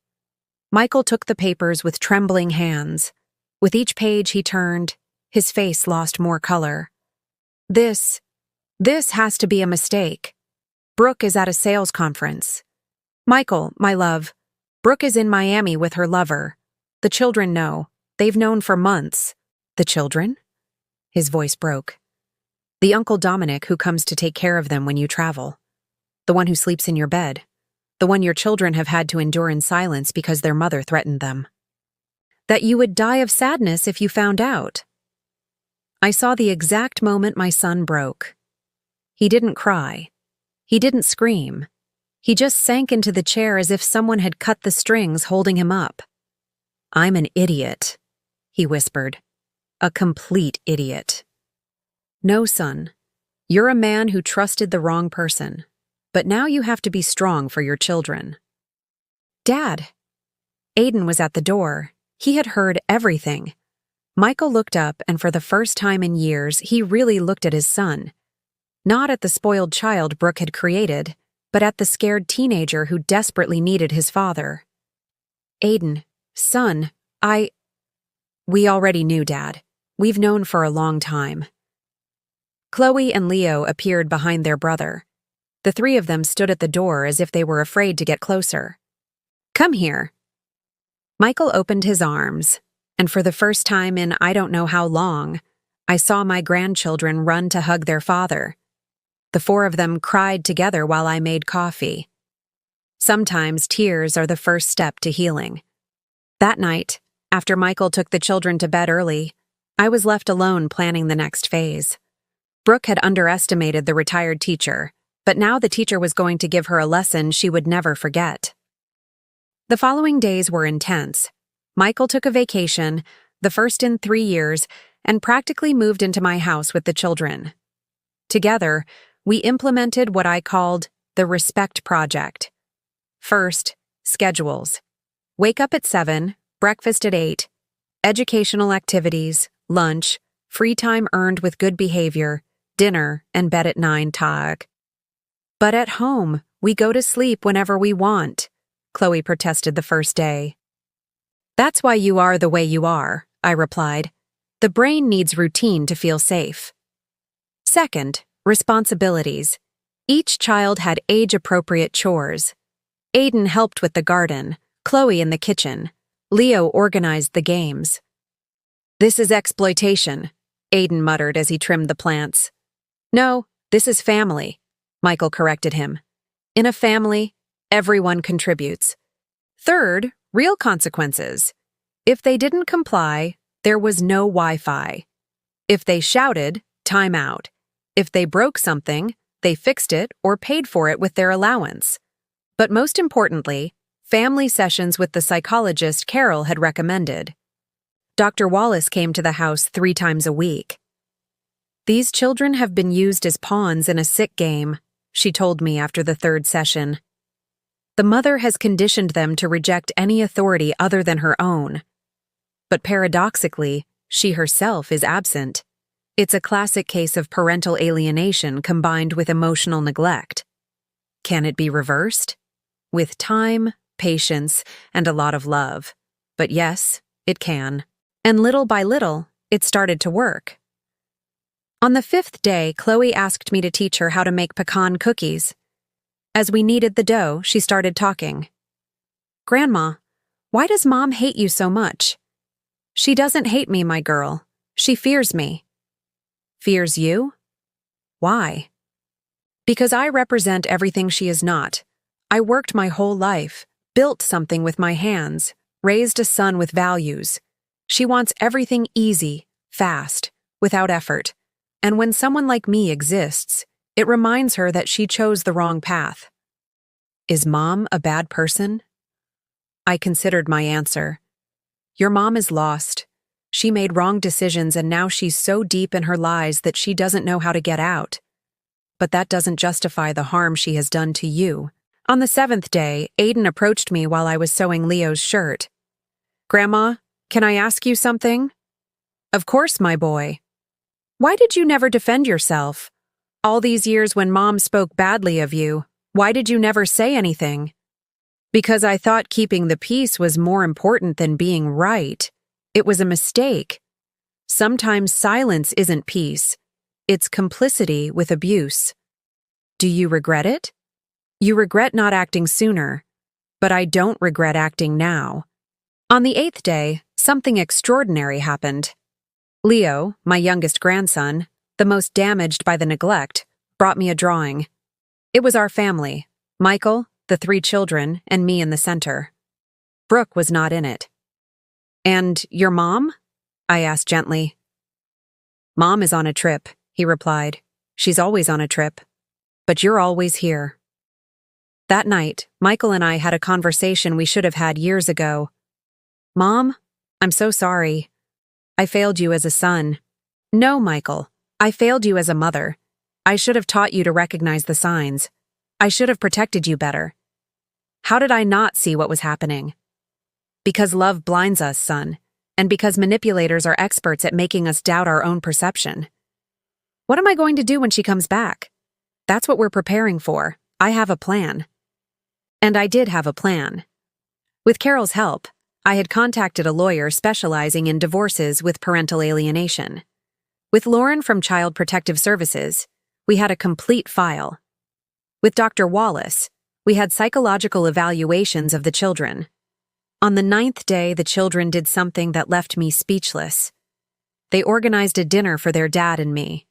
Michael took the papers with trembling hands. With each page he turned, his face lost more color. This has to be a mistake. Brooke is at a sales conference. Michael, my love, Brooke is in Miami with her lover. The children know. They've known for months." "The children?" His voice broke. "The Uncle Dominic who comes to take care of them when you travel. The one who sleeps in your bed. The one your children have had to endure in silence because their mother threatened them. That you would die of sadness if you found out." I saw the exact moment my son broke. He didn't cry. He didn't scream. He just sank into the chair as if someone had cut the strings holding him up. "I'm an idiot," he whispered. "A complete idiot." "No, son. You're a man who trusted the wrong person. But now you have to be strong for your children." "Dad." Aiden was at the door. He had heard everything. Michael looked up, and for the first time in years, he really looked at his son. Not at the spoiled child Brooke had created, but at the scared teenager who desperately needed his father. "Aiden, son, We already knew, Dad. We've known for a long time." Chloe and Leo appeared behind their brother. The three of them stood at the door as if they were afraid to get closer. "Come here." Michael opened his arms, and for the first time in I don't know how long, I saw my grandchildren run to hug their father. The four of them cried together while I made coffee. Sometimes tears are the first step to healing. That night, after Michael took the children to bed early, I was left alone planning the next phase. Brooke had underestimated the retired teacher, but now the teacher was going to give her a lesson she would never forget. The following days were intense. Michael took a vacation, the first in 3 years, and practically moved into my house with the children. Together, we implemented what I called the Respect Project. First, schedules. Wake up at 7, breakfast at 8, educational activities, lunch, free time earned with good behavior, dinner, and bed at 9 tag. "But at home, we go to sleep whenever we want," Chloe protested the first day. "That's why you are the way you are," I replied. "The brain needs routine to feel safe." Second, responsibilities. Each child had age-appropriate chores. Aiden helped with the garden, Chloe in the kitchen. Leo organized the games. "This is exploitation," Aiden muttered as he trimmed the plants. "No, this is family," Michael corrected him. "In a family, everyone contributes." Third, real consequences. If they didn't comply, there was no Wi-Fi. If they shouted, time out. If they broke something, they fixed it or paid for it with their allowance. But most importantly, family sessions with the psychologist Carol had recommended. Dr. Wallace came to the house 3 times a week. "These children have been used as pawns in a sick game," she told me after the 3rd session. "The mother has conditioned them to reject any authority other than her own. But paradoxically, she herself is absent. It's a classic case of parental alienation combined with emotional neglect. Can it be reversed? With time, patience, and a lot of love. But yes, it can. And little by little, it started to work." On the 5th day, Chloe asked me to teach her how to make pecan cookies. As we kneaded the dough, she started talking. "Grandma, why does Mom hate you so much?" "She doesn't hate me, my girl. She fears me." "Fears you? Why?" "Because I represent everything she is not. I worked my whole life, built something with my hands, raised a son with values. She wants everything easy, fast, without effort. And when someone like me exists, it reminds her that she chose the wrong path." "Is Mom a bad person?" I considered my answer. "Your mom is lost. She made wrong decisions and now she's so deep in her lies that she doesn't know how to get out. But that doesn't justify the harm she has done to you." On the 7th day, Aiden approached me while I was sewing Leo's shirt. "Grandma, can I ask you something?" "Of course, my boy." "Why did you never defend yourself? All these years when Mom spoke badly of you, why did you never say anything?" "Because I thought keeping the peace was more important than being right. It was a mistake. Sometimes silence isn't peace. It's complicity with abuse." "Do you regret it?" "You regret not acting sooner, but I don't regret acting now." On the 8th day, something extraordinary happened. Leo, my youngest grandson, the most damaged by the neglect, brought me a drawing. It was our family, Michael, the 3 children, and me in the center. Brooke was not in it. "And your mom?" I asked gently. "Mom is on a trip," he replied. "She's always on a trip. But you're always here." That night, Michael and I had a conversation we should have had years ago. "Mom, I'm so sorry. I failed you as a son." "No, Michael. I failed you as a mother. I should have taught you to recognize the signs. I should have protected you better." "How did I not see what was happening?" "Because love blinds us, son, and because manipulators are experts at making us doubt our own perception." "What am I going to do when she comes back?" "That's what we're preparing for. I have a plan." And I did have a plan. With Carol's help, I had contacted a lawyer specializing in divorces with parental alienation. With Lauren from Child Protective Services, we had a complete file. With Dr. Wallace, we had psychological evaluations of the children. On the 9th day, the children did something that left me speechless. They organized a dinner for their dad and me.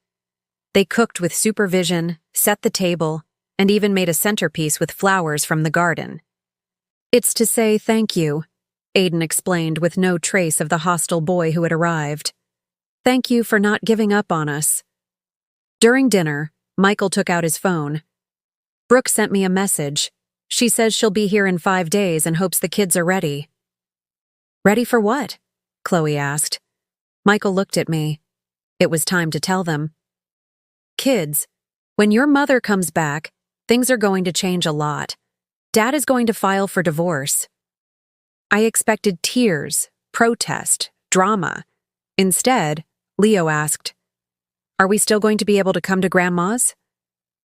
They cooked with supervision, set the table, and even made a centerpiece with flowers from the garden. "It's to say thank you," Aiden explained with no trace of the hostile boy who had arrived. "Thank you for not giving up on us." During dinner, Michael took out his phone. "Brooke sent me a message. She says she'll be here in 5 days and hopes the kids are ready." "Ready for what?" Chloe asked. Michael looked at me. It was time to tell them. "Kids, when your mother comes back, things are going to change a lot. Dad is going to file for divorce." I expected tears, protest, drama. Instead, Leo asked, "Are we still going to be able to come to Grandma's?"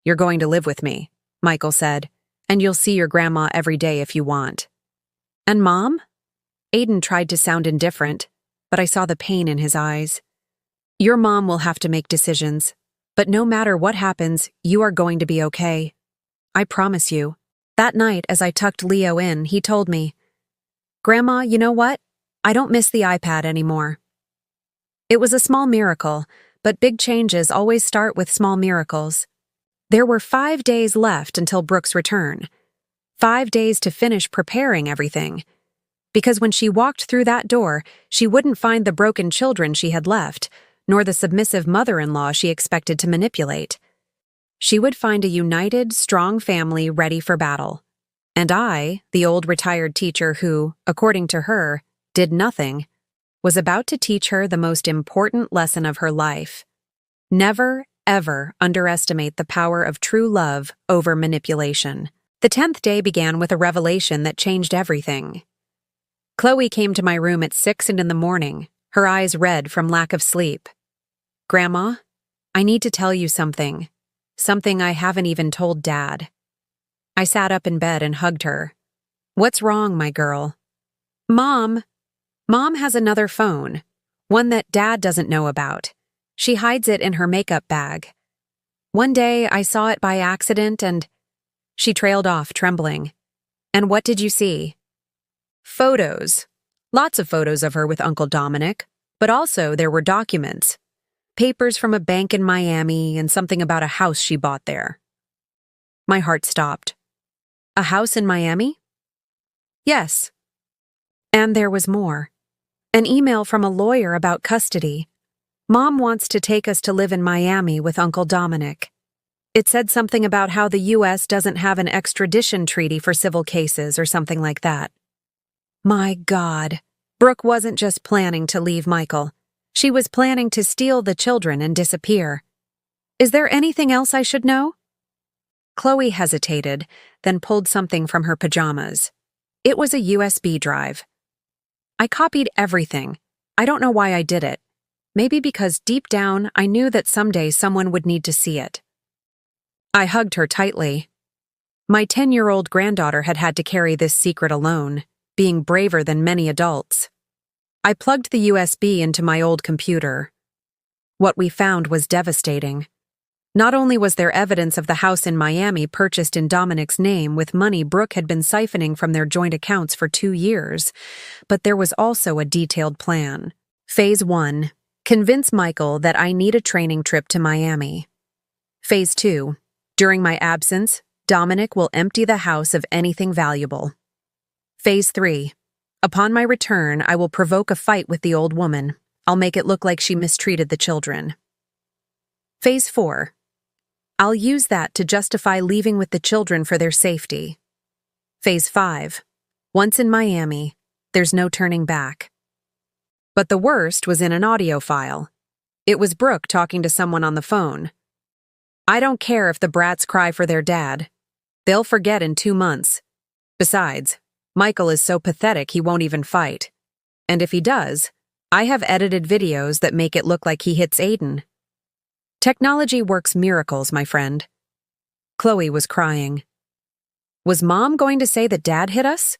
"You're going to live with me," Michael said, "and you'll see your grandma every day if you want." "And Mom?" Aiden tried to sound indifferent, but I saw the pain in his eyes. "Your mom will have to make decisions. But no matter what happens, you are going to be okay. I promise you. That night, as I tucked Leo in, he told me, "Grandma, you know what? I don't miss the iPad anymore." It was a small miracle, but big changes always start with small miracles. There were 5 days left until Brooke's return. 5 days to finish preparing everything. Because when she walked through that door, she wouldn't find the broken children she had left, nor the submissive mother-in-law she expected to manipulate. She would find a united, strong family ready for battle. And I, the old retired teacher who, according to her, did nothing, was about to teach her the most important lesson of her life. Never, ever underestimate the power of true love over manipulation. The 10th day began with a revelation that changed everything. Chloe came to my room at 6 in the morning, her eyes red from lack of sleep. "Grandma, I need to tell you something. Something I haven't even told Dad." I sat up in bed and hugged her. "What's wrong, my girl?" "Mom has another phone, one that Dad doesn't know about. She hides it in her makeup bag. One day I saw it by accident and—" She trailed off, trembling. "And what did you see?" "Photos. Lots of photos of her with Uncle Dominic, but also there were documents. Papers from a bank in Miami and something about a house she bought there." My heart stopped. "A house in Miami?" "Yes." And there was more. An email from a lawyer about custody. Mom wants to take us to live in Miami with Uncle Dominic. It said something about how the U.S. doesn't have an extradition treaty for civil cases or something like that. My God, Brooke wasn't just planning to leave Michael. She was planning to steal the children and disappear. Is there anything else I should know? Chloe hesitated, then pulled something from her pajamas. It was a USB drive. I copied everything. I don't know why I did it. Maybe because deep down I knew that someday someone would need to see it. I hugged her tightly. My 10-year-old granddaughter had had to carry this secret alone, being braver than many adults. I plugged the USB into my old computer. What we found was devastating. Not only was there evidence of the house in Miami purchased in Dominic's name with money Brooke had been siphoning from their joint accounts for 2 years, but there was also a detailed plan. Phase 1. Convince Michael that I need a training trip to Miami. Phase 2. During my absence, Dominic will empty the house of anything valuable. Phase 3. Upon my return, I will provoke a fight with the old woman. I'll make it look like she mistreated the children. Phase 4. I'll use that to justify leaving with the children for their safety. Phase 5. Once in Miami, there's no turning back. But the worst was in an audio file. It was Brooke talking to someone on the phone. I don't care if the brats cry for their dad. They'll forget in 2 months. Besides, Michael is so pathetic he won't even fight. And if he does, I have edited videos that make it look like he hits Aiden. Technology works miracles, my friend. Chloe was crying. Was Mom going to say that Dad hit us?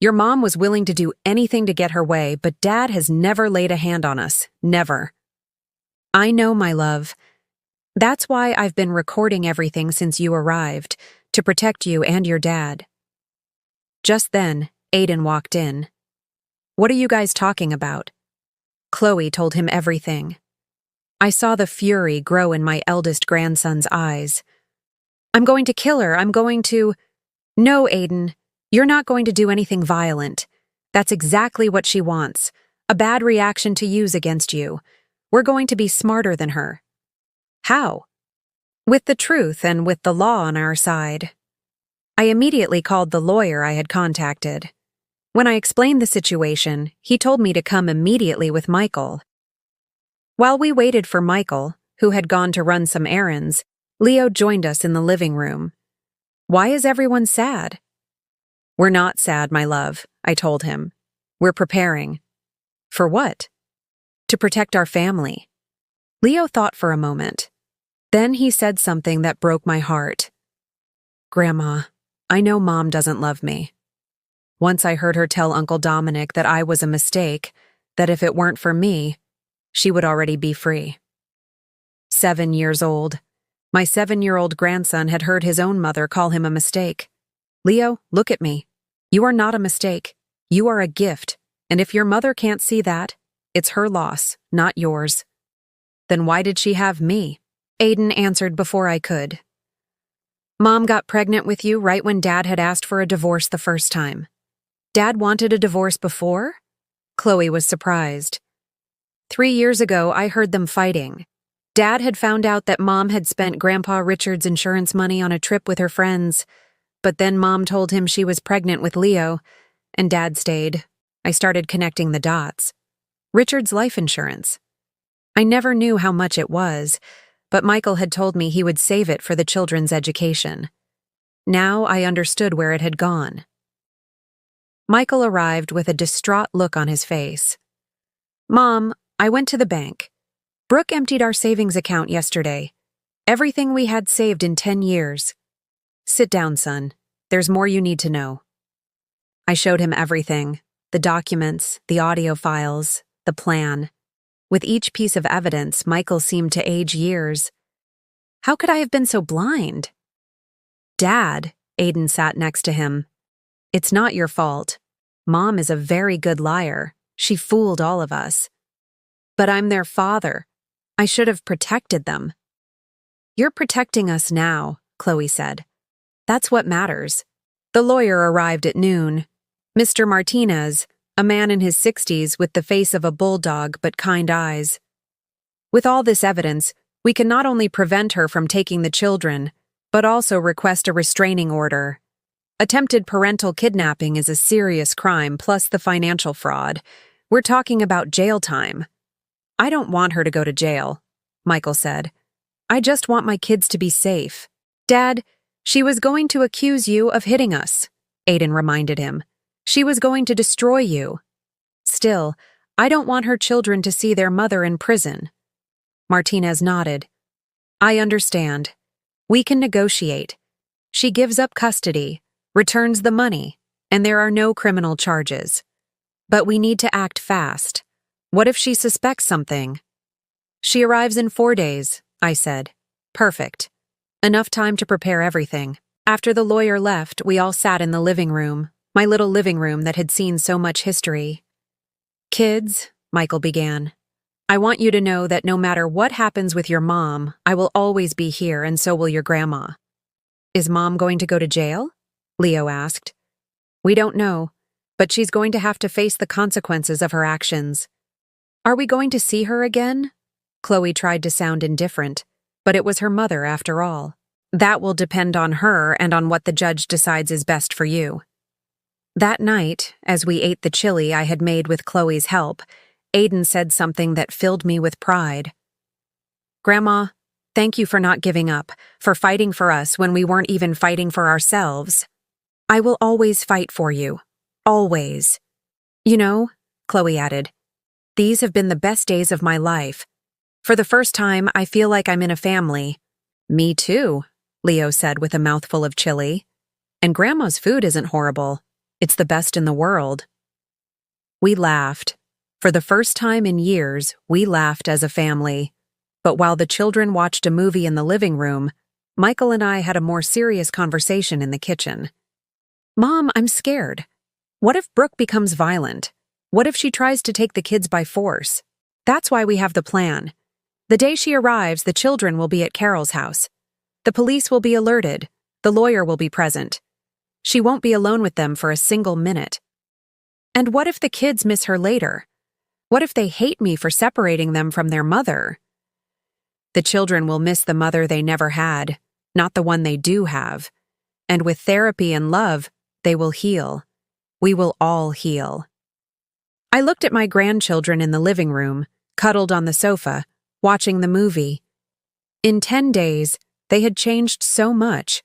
Your mom was willing to do anything to get her way, but Dad has never laid a hand on us. Never. I know, my love. That's why I've been recording everything since you arrived, to protect you and your dad. Just then, Aiden walked in. What are you guys talking about? Chloe told him everything. I saw the fury grow in my eldest grandson's eyes. I'm going to kill her. I'm going to... No, Aiden. You're not going to do anything violent. That's exactly what she wants. A bad reaction to use against you. We're going to be smarter than her. How? With the truth and with the law on our side. I immediately called the lawyer I had contacted. When I explained the situation, he told me to come immediately with Michael. While we waited for Michael, who had gone to run some errands, Leo joined us in the living room. Why is everyone sad? We're not sad, my love, I told him. We're preparing. For what? To protect our family. Leo thought for a moment. Then he said something that broke my heart. Grandma, I know Mom doesn't love me. Once I heard her tell Uncle Dominic that I was a mistake, that if it weren't for me, she would already be free. 7 years old. My 7-year-old grandson had heard his own mother call him a mistake. Leo, look at me. You are not a mistake. You are a gift, and if your mother can't see that, it's her loss, not yours. Then why did she have me? Aiden answered before I could. Mom got pregnant with you right when Dad had asked for a divorce the first time. Dad wanted a divorce before? Chloe was surprised. 3 years ago, I heard them fighting. Dad had found out that Mom had spent Grandpa Richard's insurance money on a trip with her friends, but then Mom told him she was pregnant with Leo, and Dad stayed. I started connecting the dots. Richard's life insurance. I never knew how much it was, but Michael had told me he would save it for the children's education. Now I understood where it had gone. Michael arrived with a distraught look on his face. Mom, I went to the bank. Brooke emptied our savings account yesterday. Everything we had saved in 10 years. Sit down, son. There's more you need to know. I showed him everything, the documents, the audio files, the plan. With each piece of evidence, Michael seemed to age years. How could I have been so blind? Dad, Aiden sat next to him. It's not your fault. Mom is a very good liar. She fooled all of us. But I'm their father. I should have protected them. You're protecting us now, Chloe said. That's what matters. The lawyer arrived at noon. Mr. Martinez, a man in his 60s with the face of a bulldog but kind eyes. With all this evidence, we can not only prevent her from taking the children, but also request a restraining order. Attempted parental kidnapping is a serious crime plus the financial fraud. We're talking about jail time. I don't want her to go to jail, Michael said. I just want my kids to be safe. Dad, she was going to accuse you of hitting us, Aiden reminded him. She was going to destroy you. Still, I don't want her children to see their mother in prison. Martinez nodded. I understand. We can negotiate. She gives up custody, returns the money, and there are no criminal charges. But we need to act fast. What if she suspects something? She arrives in 4 days, I said. Perfect. Enough time to prepare everything. After the lawyer left, we all sat in the living room, my little living room that had seen so much history. Kids, Michael began, I want you to know that no matter what happens with your mom, I will always be here and so will your grandma. Is Mom going to go to jail? Leo asked. We don't know, but she's going to have to face the consequences of her actions. Are we going to see her again? Chloe tried to sound indifferent, but it was her mother after all. That will depend on her and on what the judge decides is best for you. That night, as we ate the chili I had made with Chloe's help, Aiden said something that filled me with pride. Grandma, thank you for not giving up, for fighting for us when we weren't even fighting for ourselves. I will always fight for you. Always. You know, Chloe added, these have been the best days of my life. For the first time, I feel like I'm in a family. Me too, Leo said with a mouthful of chili. And Grandma's food isn't horrible. It's the best in the world. We laughed. For the first time in years, we laughed as a family. But while the children watched a movie in the living room, Michael and I had a more serious conversation in the kitchen. Mom, I'm scared. What if Brooke becomes violent? What if she tries to take the kids by force? That's why we have the plan. The day she arrives, the children will be at Carol's house. The police will be alerted. The lawyer will be present. She won't be alone with them for a single minute. And what if the kids miss her later? What if they hate me for separating them from their mother? The children will miss the mother they never had, not the one they do have. And with therapy and love, they will heal. We will all heal. I looked at my grandchildren in the living room, cuddled on the sofa, watching the movie. In 10 days, they had changed so much.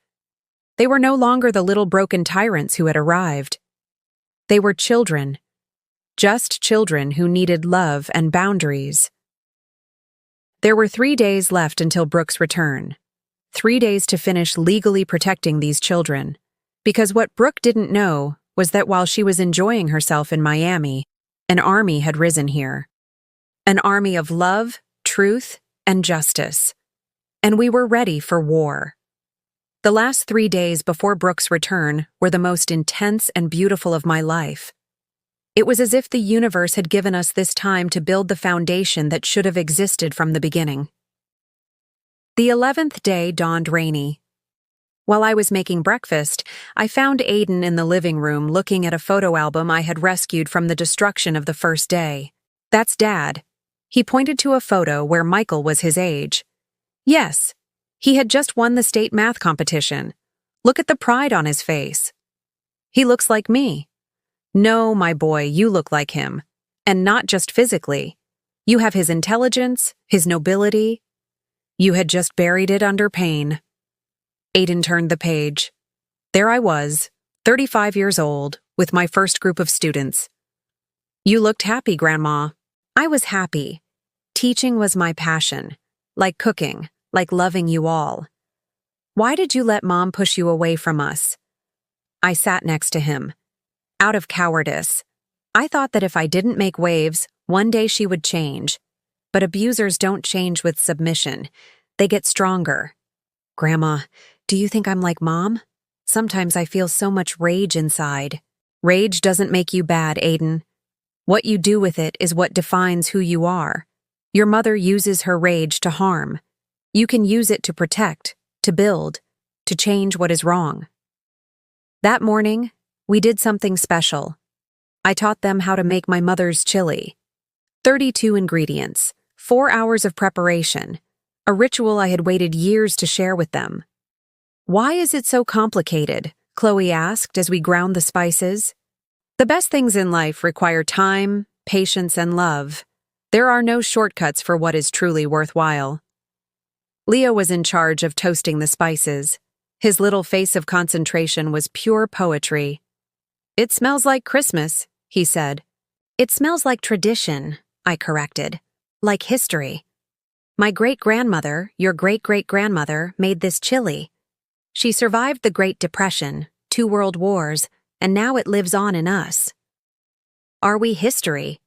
They were no longer the little broken tyrants who had arrived. They were children. Just children who needed love and boundaries. There were 3 days left until Brooke's return. 3 days to finish legally protecting these children. Because what Brooke didn't know was that while she was enjoying herself in Miami, an army had risen here. An army of love, truth, and justice. And we were ready for war. The last 3 days before Brooke's return were the most intense and beautiful of my life. It was as if the universe had given us this time to build the foundation that should have existed from the beginning. The 11th day dawned rainy. While I was making breakfast, I found Aiden in the living room looking at a photo album I had rescued from the destruction of the first day. "That's Dad." He pointed to a photo where Michael was his age. Yes, he had just won the state math competition. Look at the pride on his face. "He looks like me." "No, my boy, you look like him. And not just physically. You have his intelligence, his nobility. You had just buried it under pain." Aiden turned the page. There I was, 35 years old, with my first group of students. "You looked happy, Grandma." I was happy. Teaching was my passion, like cooking, like loving you all. "Why did you let Mom push you away from us?" I sat next to him. Out of cowardice. I thought that if I didn't make waves, one day she would change. But abusers don't change with submission. They get stronger. "Grandma, do you think I'm like Mom? Sometimes I feel so much rage inside." "Rage doesn't make you bad, Aiden. What you do with it is what defines who you are. Your mother uses her rage to harm. You can use it to protect, to build, to change what is wrong." That morning, we did something special. I taught them how to make my mother's chili. 32 ingredients, 4 hours of preparation, a ritual I had waited years to share with them. "Why is it so complicated?" Chloe asked as we ground the spices. "The best things in life require time, patience, and love. There are no shortcuts for what is truly worthwhile." Leo was in charge of toasting the spices. His little face of concentration was pure poetry. "It smells like Christmas," he said. "It smells like tradition," I corrected. "Like history. My great-grandmother, your great-great-grandmother, made this chili. She survived the Great Depression, 2 world wars, and now it lives on in us." "Are we history?"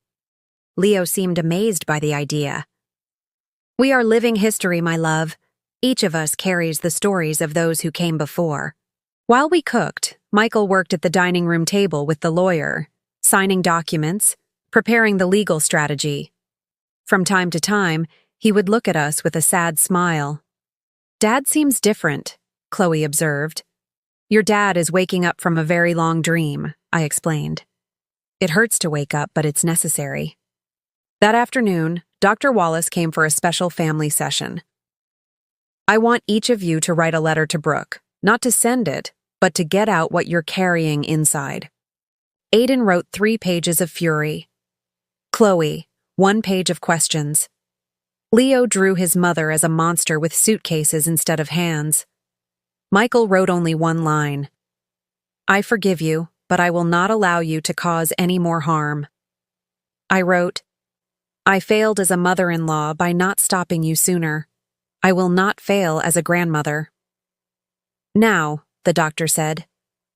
Leo seemed amazed by the idea. "We are living history, my love. Each of us carries the stories of those who came before." While we cooked, Michael worked at the dining room table with the lawyer, signing documents, preparing the legal strategy. From time to time, he would look at us with a sad smile. "Dad seems different," Chloe observed. "Your dad is waking up from a very long dream," I explained. "It hurts to wake up, but it's necessary." That afternoon, Dr. Wallace came for a special family session. "I want each of you to write a letter to Brooke, not to send it, but to get out what you're carrying inside." Aiden wrote 3 pages of fury. Chloe, 1 page of questions. Leo drew his mother as a monster with suitcases instead of hands. Michael wrote only 1 line. "I forgive you, but I will not allow you to cause any more harm." I wrote, "I failed as a mother-in-law by not stopping you sooner. I will not fail as a grandmother." "Now," the doctor said,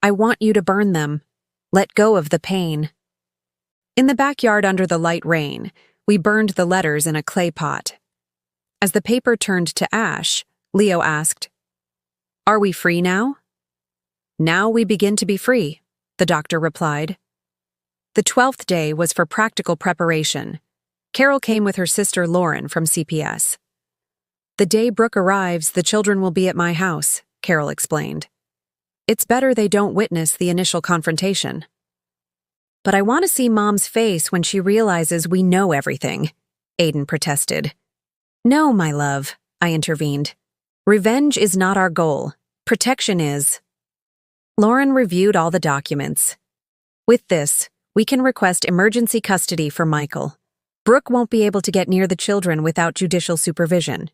"I want you to burn them. Let go of the pain." In the backyard under the light rain, we burned the letters in a clay pot. As the paper turned to ash, Leo asked, "Are we free now?" "Now we begin to be free," the doctor replied. The 12th day was for practical preparation. Carol came with her sister Lauren from CPS. "The day Brooke arrives, the children will be at my house," Carol explained. "It's better they don't witness the initial confrontation." "But I want to see Mom's face when she realizes we know everything," Aiden protested. "No, my love," I intervened. "Revenge is not our goal. Protection is." Lauren reviewed all the documents. "With this, we can request emergency custody for Michael. Brooke won't be able to get near the children without judicial supervision."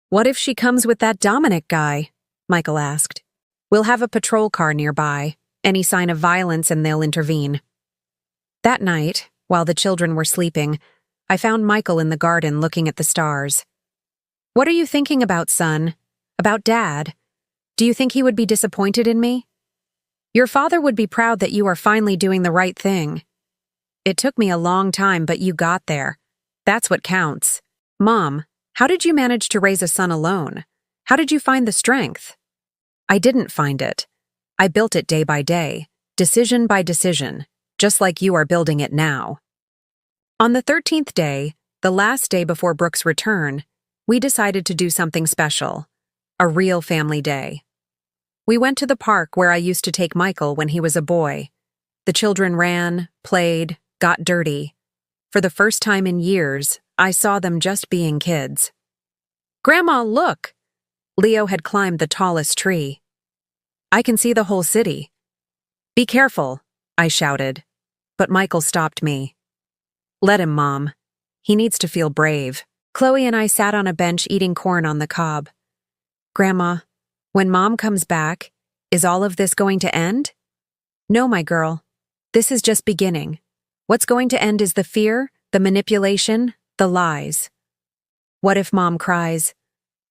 "What if she comes with that Dominic guy?" Michael asked. "We'll have a patrol car nearby. Any sign of violence and they'll intervene." That night, while the children were sleeping, I found Michael in the garden looking at the stars. "What are you thinking about, son? About Dad? Do you think he would be disappointed in me?" "Your father would be proud that you are finally doing the right thing." "It took me a long time, but you got there. That's what counts." "Mom, how did you manage to raise a son alone? How did you find the strength? I didn't find it. I built it day by day, decision by decision, just like you are building it now. On the 13th day, the last day before Brooke's return, we decided to do something special, a real family day. We went to the park where I used to take Michael when he was a boy. The children ran, played, got dirty. For the first time in years, I saw them just being kids. "Grandma, look!" Leo had climbed the tallest tree. "I can see the whole city." "Be careful," I shouted, but Michael stopped me. "Let him, Mom. He needs to feel brave." Chloe and I sat on a bench eating corn on the cob. "Grandma, when Mom comes back, is all of this going to end?" "No, my girl. This is just beginning. What's going to end is the fear, the manipulation, the lies." "What if Mom cries?"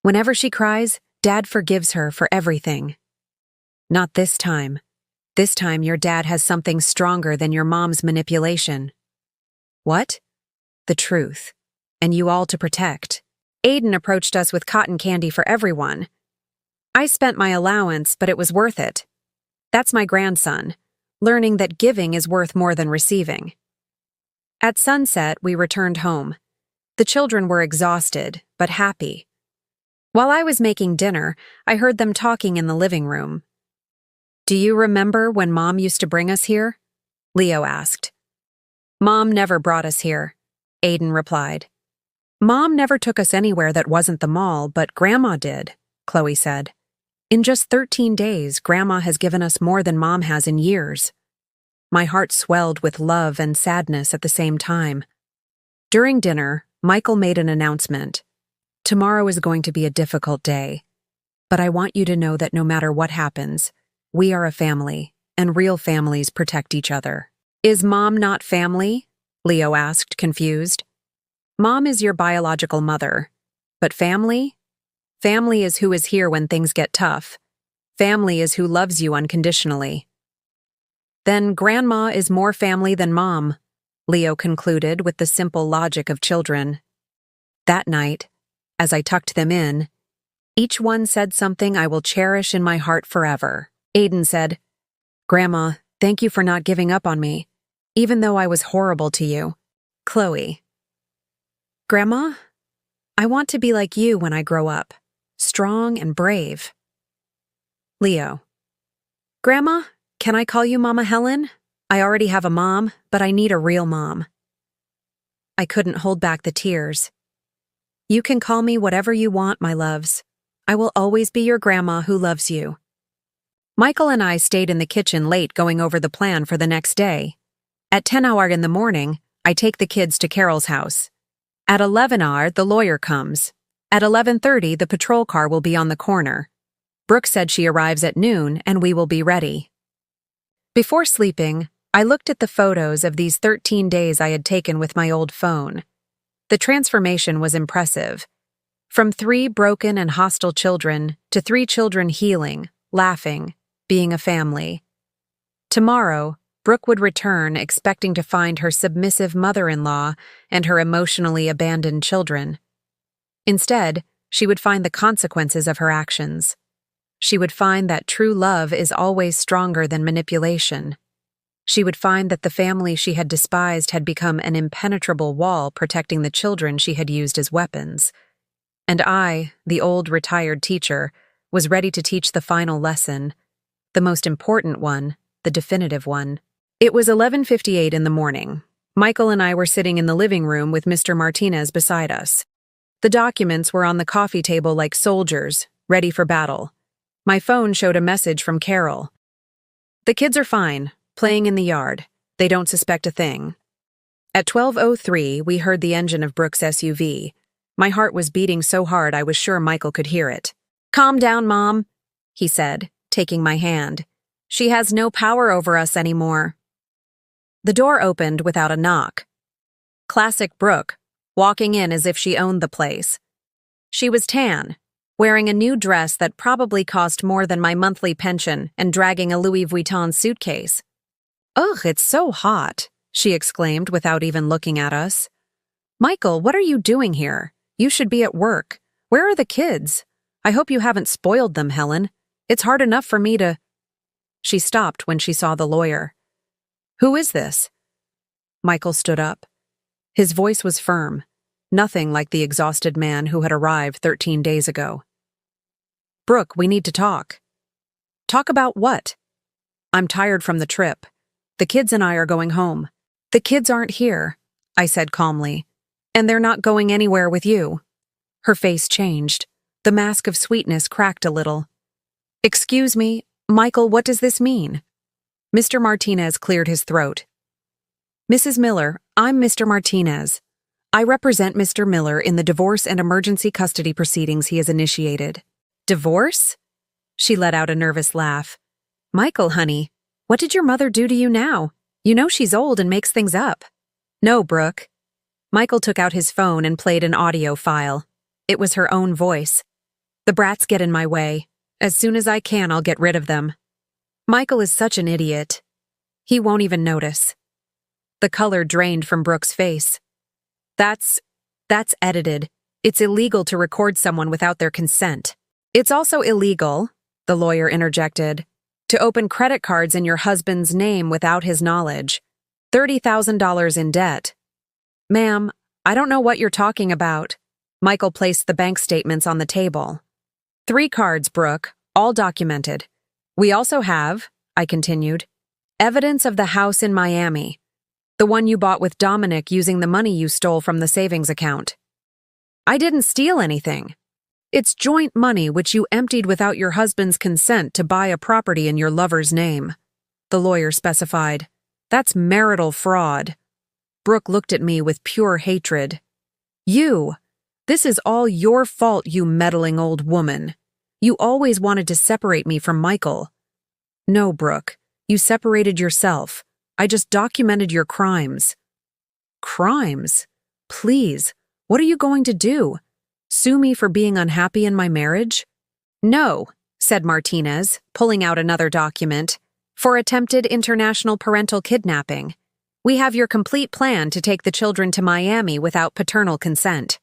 "Whenever she cries, Dad forgives her for everything." "Not this time. This time your dad has something stronger than your mom's manipulation." "What?" "The truth. And you all to protect." Aiden approached us with cotton candy for everyone. I spent my allowance, but it was worth it. That's my grandson, learning that giving is worth more than receiving. At sunset, we returned home. The children were exhausted, but happy. While I was making dinner, I heard them talking in the living room. "Do you remember when Mom used to bring us here?" Leo asked. "Mom never brought us here," Aiden replied. "Mom never took us anywhere that wasn't the mall, but Grandma did," Chloe said. "In just 13 days, Grandma has given us more than Mom has in years." My heart swelled with love and sadness at the same time. During dinner, Michael made an announcement. "Tomorrow is going to be a difficult day, but I want you to know that no matter what happens, we are a family, and real families protect each other." "Is Mom not family?" Leo asked, confused. "Mom is your biological mother, but family? Family is who is here when things get tough. Family is who loves you unconditionally." "Then Grandma is more family than Mom," Leo concluded with the simple logic of children. That night, as I tucked them in, each one said something I will cherish in my heart forever. Aiden said, "Grandma, thank you for not giving up on me, even though I was horrible to you." Chloe: "Grandma, I want to be like you when I grow up, strong and brave." Leo: "Grandma, can I call you Mama Helen? I already have a mom, but I need a real mom." I couldn't hold back the tears. "You can call me whatever you want, my loves. I will always be your grandma who loves you." Michael and I stayed in the kitchen late going over the plan for the next day. At 10 hours in the morning, I take the kids to Carol's house. At 11 hours, the lawyer comes. At 11:30, the patrol car will be on the corner. Brooke said she arrives at noon and we will be ready. Before sleeping, I looked at the photos of these 13 days I had taken with my old phone. The transformation was impressive. From 3 broken and hostile children to 3 children healing, laughing, being a family. Tomorrow, Brooke would return expecting to find her submissive mother-in-law and her emotionally abandoned children. Instead, she would find the consequences of her actions. She would find that true love is always stronger than manipulation. She would find that the family she had despised had become an impenetrable wall protecting the children she had used as weapons. And I, the old retired teacher, was ready to teach the final lesson, the most important one, the definitive one. It was 11:58 in the morning. Michael and I were sitting in the living room with Mr. Martinez beside us. The documents were on the coffee table like soldiers, ready for battle. My phone showed a message from Carol. "The kids are fine, playing in the yard. They don't suspect a thing." At 12:03, we heard the engine of Brooke's SUV. My heart was beating so hard I was sure Michael could hear it. "Calm down, Mom," he said, taking my hand. "She has no power over us anymore." The door opened without a knock. Classic Brooke, walking in as if she owned the place. She was tan, wearing a new dress that probably cost more than my monthly pension and dragging a Louis Vuitton suitcase. "Ugh, it's so hot," she exclaimed without even looking at us. "Michael, what are you doing here? You should be at work. Where are the kids? I hope you haven't spoiled them, Helen. It's hard enough for me to—" She stopped when she saw the lawyer. "Who is this?" Michael stood up. His voice was firm, nothing like the exhausted man who had arrived 13 days ago. "Brooke, we need to talk." "Talk about what?" "I'm tired from the trip. The kids and I are going home." "The kids aren't here," I said calmly. "And they're not going anywhere with you." Her face changed. The mask of sweetness cracked a little. "Excuse me, Michael, what does this mean?" Mr. Martinez cleared his throat. "Mrs. Miller, I'm Mr. Martinez. I represent Mr. Miller in the divorce and emergency custody proceedings he has initiated." "Divorce?" She let out a nervous laugh. "Michael, honey, what did your mother do to you now? You know she's old and makes things up." "No, Brooke." Michael took out his phone and played an audio file. It was her own voice. "The brats get in my way. As soon as I can, I'll get rid of them. Michael is such an idiot. He won't even notice." The color drained from Brooke's face. That's edited. It's illegal to record someone without their consent." "It's also illegal," the lawyer interjected, "to open credit cards in your husband's name without his knowledge. $30,000 in debt." "Ma'am, I don't know what you're talking about." Michael placed the bank statements on the table. "3 cards, Brooke, all documented. We also have," I continued, "evidence of the house in Miami. The one you bought with Dominic using the money you stole from the savings account." "I didn't steal anything. It's joint money which you emptied without your husband's consent to buy a property in your lover's name," the lawyer specified. "That's marital fraud." Brooke looked at me with pure hatred. This is all your fault, you meddling old woman. You always wanted to separate me from Michael." "No, Brooke, you separated yourself. I just documented your crimes." "Crimes? Please, what are you going to do? Sue me for being unhappy in my marriage?" "No," said Martinez, pulling out another document, "for attempted international parental kidnapping. We have your complete plan to take the children to Miami without paternal consent."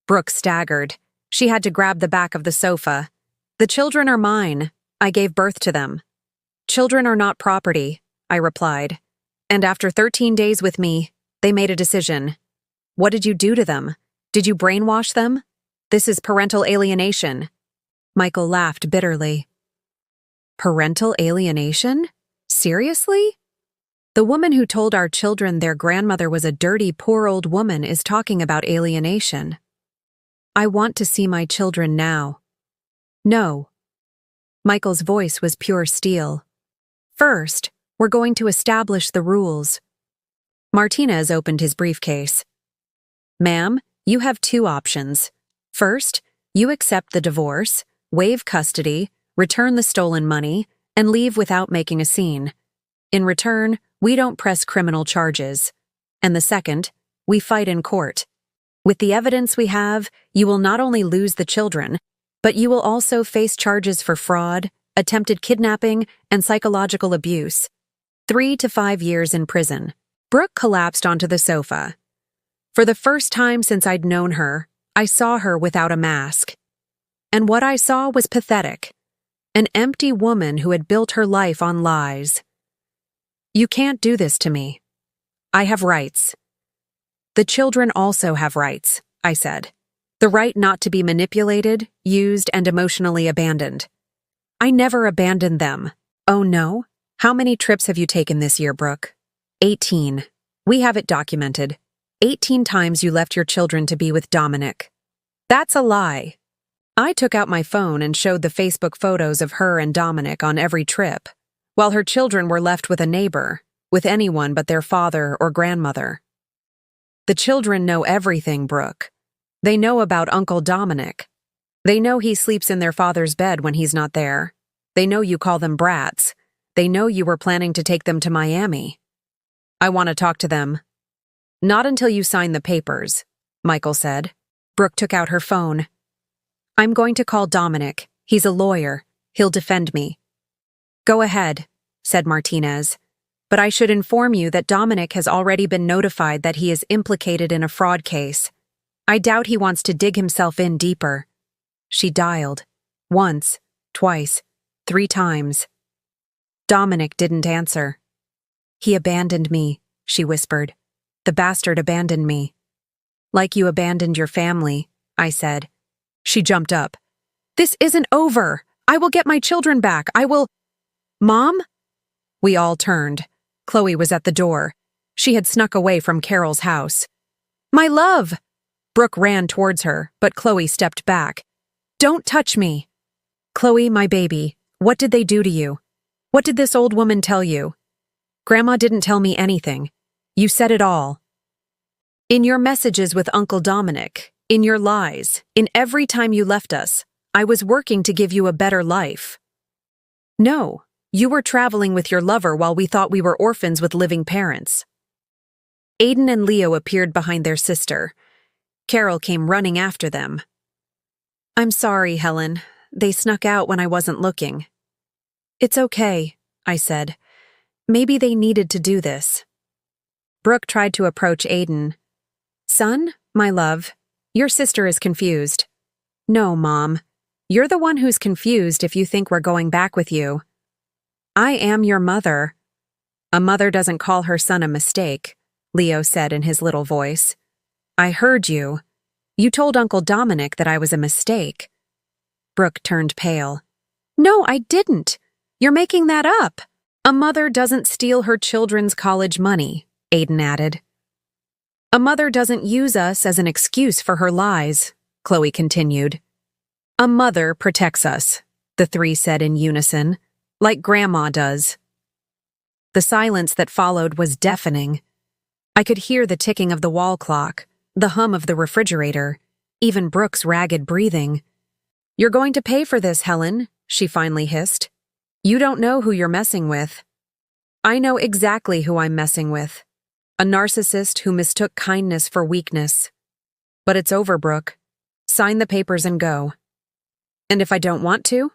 Brooke staggered. She had to grab the back of the sofa. "The children are mine. I gave birth to them." "Children are not property," I replied. "And after 13 days with me, they made a decision." "What did you do to them? Did you brainwash them? This is parental alienation." Michael laughed bitterly. "Parental alienation? Seriously? The woman who told our children their grandmother was a dirty, poor old woman is talking about alienation. I want to see my children now." "No." Michael's voice was pure steel. "First, we're going to establish the rules." Martinez opened his briefcase. "Ma'am, you have 2 options. First, you accept the divorce, waive custody, return the stolen money, and leave without making a scene. In return, we don't press criminal charges. And the second, we fight in court. With the evidence we have, you will not only lose the children, but you will also face charges for fraud, attempted kidnapping, and psychological abuse. 3 to 5 years in prison." Brooke collapsed onto the sofa. For the first time since I'd known her, I saw her without a mask. And what I saw was pathetic. An empty woman who had built her life on lies. "You can't do this to me. I have rights." "The children also have rights," I said. "The right not to be manipulated, used, and emotionally abandoned." "I never abandoned them." "Oh no? How many trips have you taken this year, Brooke?" 18. We have it documented. 18 times you left your children to be with Dominic." "That's a lie." I took out my phone and showed the Facebook photos of her and Dominic on every trip, while her children were left with a neighbor, with anyone but their father or grandmother. "The children know everything, Brooke. They know about Uncle Dominic. They know he sleeps in their father's bed when he's not there. They know you call them brats. They know you were planning to take them to Miami." "I want to talk to them." "Not until you sign the papers," Michael said. Brooke took out her phone. "I'm going to call Dominic. He's a lawyer. He'll defend me." "Go ahead," said Martinez. "But I should inform you that Dominic has already been notified that he is implicated in a fraud case. I doubt he wants to dig himself in deeper. She dialed. Once, twice, 3 times. Dominic didn't answer. He abandoned me, she whispered. The bastard abandoned me. Like you abandoned your family, I said. She jumped up. This isn't over. I will get my children back. I will— Mom? We all turned. Chloe was at the door. She had snuck away from Carol's house. My love! Brooke ran towards her, but Chloe stepped back. Don't touch me. Chloe, my baby, what did they do to you? What did this old woman tell you? Grandma didn't tell me anything. You said it all. In your messages with Uncle Dominic, in your lies, in every time you left us, I was working to give you a better life. No, you were traveling with your lover while we thought we were orphans with living parents. Aiden and Leo appeared behind their sister. Carol came running after them. I'm sorry, Helen. They snuck out when I wasn't looking. It's okay, I said. Maybe they needed to do this. Brooke tried to approach Aiden. Son, my love, your sister is confused. No, Mom. You're the one who's confused if you think we're going back with you. I am your mother. A mother doesn't call her son a mistake, Leo said in his little voice. I heard you. You told Uncle Dominic that I was a mistake. Brooke turned pale. No, I didn't. You're making that up. A mother doesn't steal her children's college money, Aiden added. A mother doesn't use us as an excuse for her lies, Chloe continued. A mother protects us, the 3 said in unison, like Grandma does. The silence that followed was deafening. I could hear the ticking of the wall clock, the hum of the refrigerator, even Brooke's ragged breathing. You're going to pay for this, Helen, she finally hissed. You don't know who you're messing with. I know exactly who I'm messing with. A narcissist who mistook kindness for weakness. But it's over, Brooke. Sign the papers and go. And if I don't want to?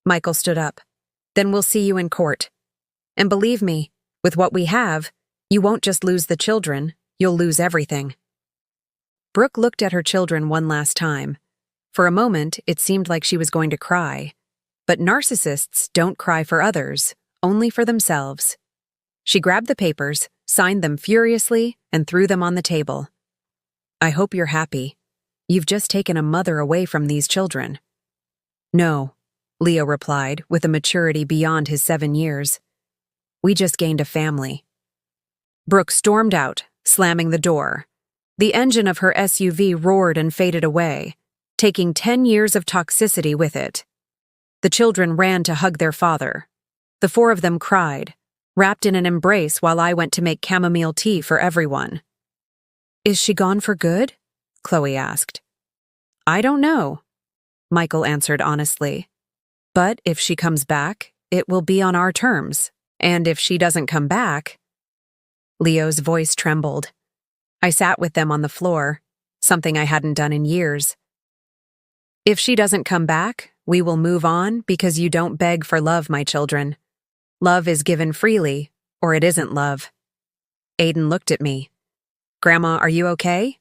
Michael stood up. Then we'll see you in court. And believe me, with what we have, you won't just lose the children, you'll lose everything. Brooke looked at her children one last time. For a moment, it seemed like she was going to cry. But narcissists don't cry for others, only for themselves. She grabbed the papers, signed them furiously, and threw them on the table. I hope you're happy. You've just taken a mother away from these children. No, Leo replied, with a maturity beyond his 7 years. We just gained a family. Brooke stormed out, slamming the door. The engine of her SUV roared and faded away, taking 10 years of toxicity with it. The children ran to hug their father. The 4 of them cried, wrapped in an embrace while I went to make chamomile tea for everyone. Is she gone for good? Chloe asked. I don't know, Michael answered honestly. But if she comes back, it will be on our terms. And if she doesn't come back— Leo's voice trembled. I sat with them on the floor, something I hadn't done in years. If she doesn't come back, we will move on because you don't beg for love, my children. Love is given freely, or it isn't love. Aiden looked at me. Grandma, are you okay?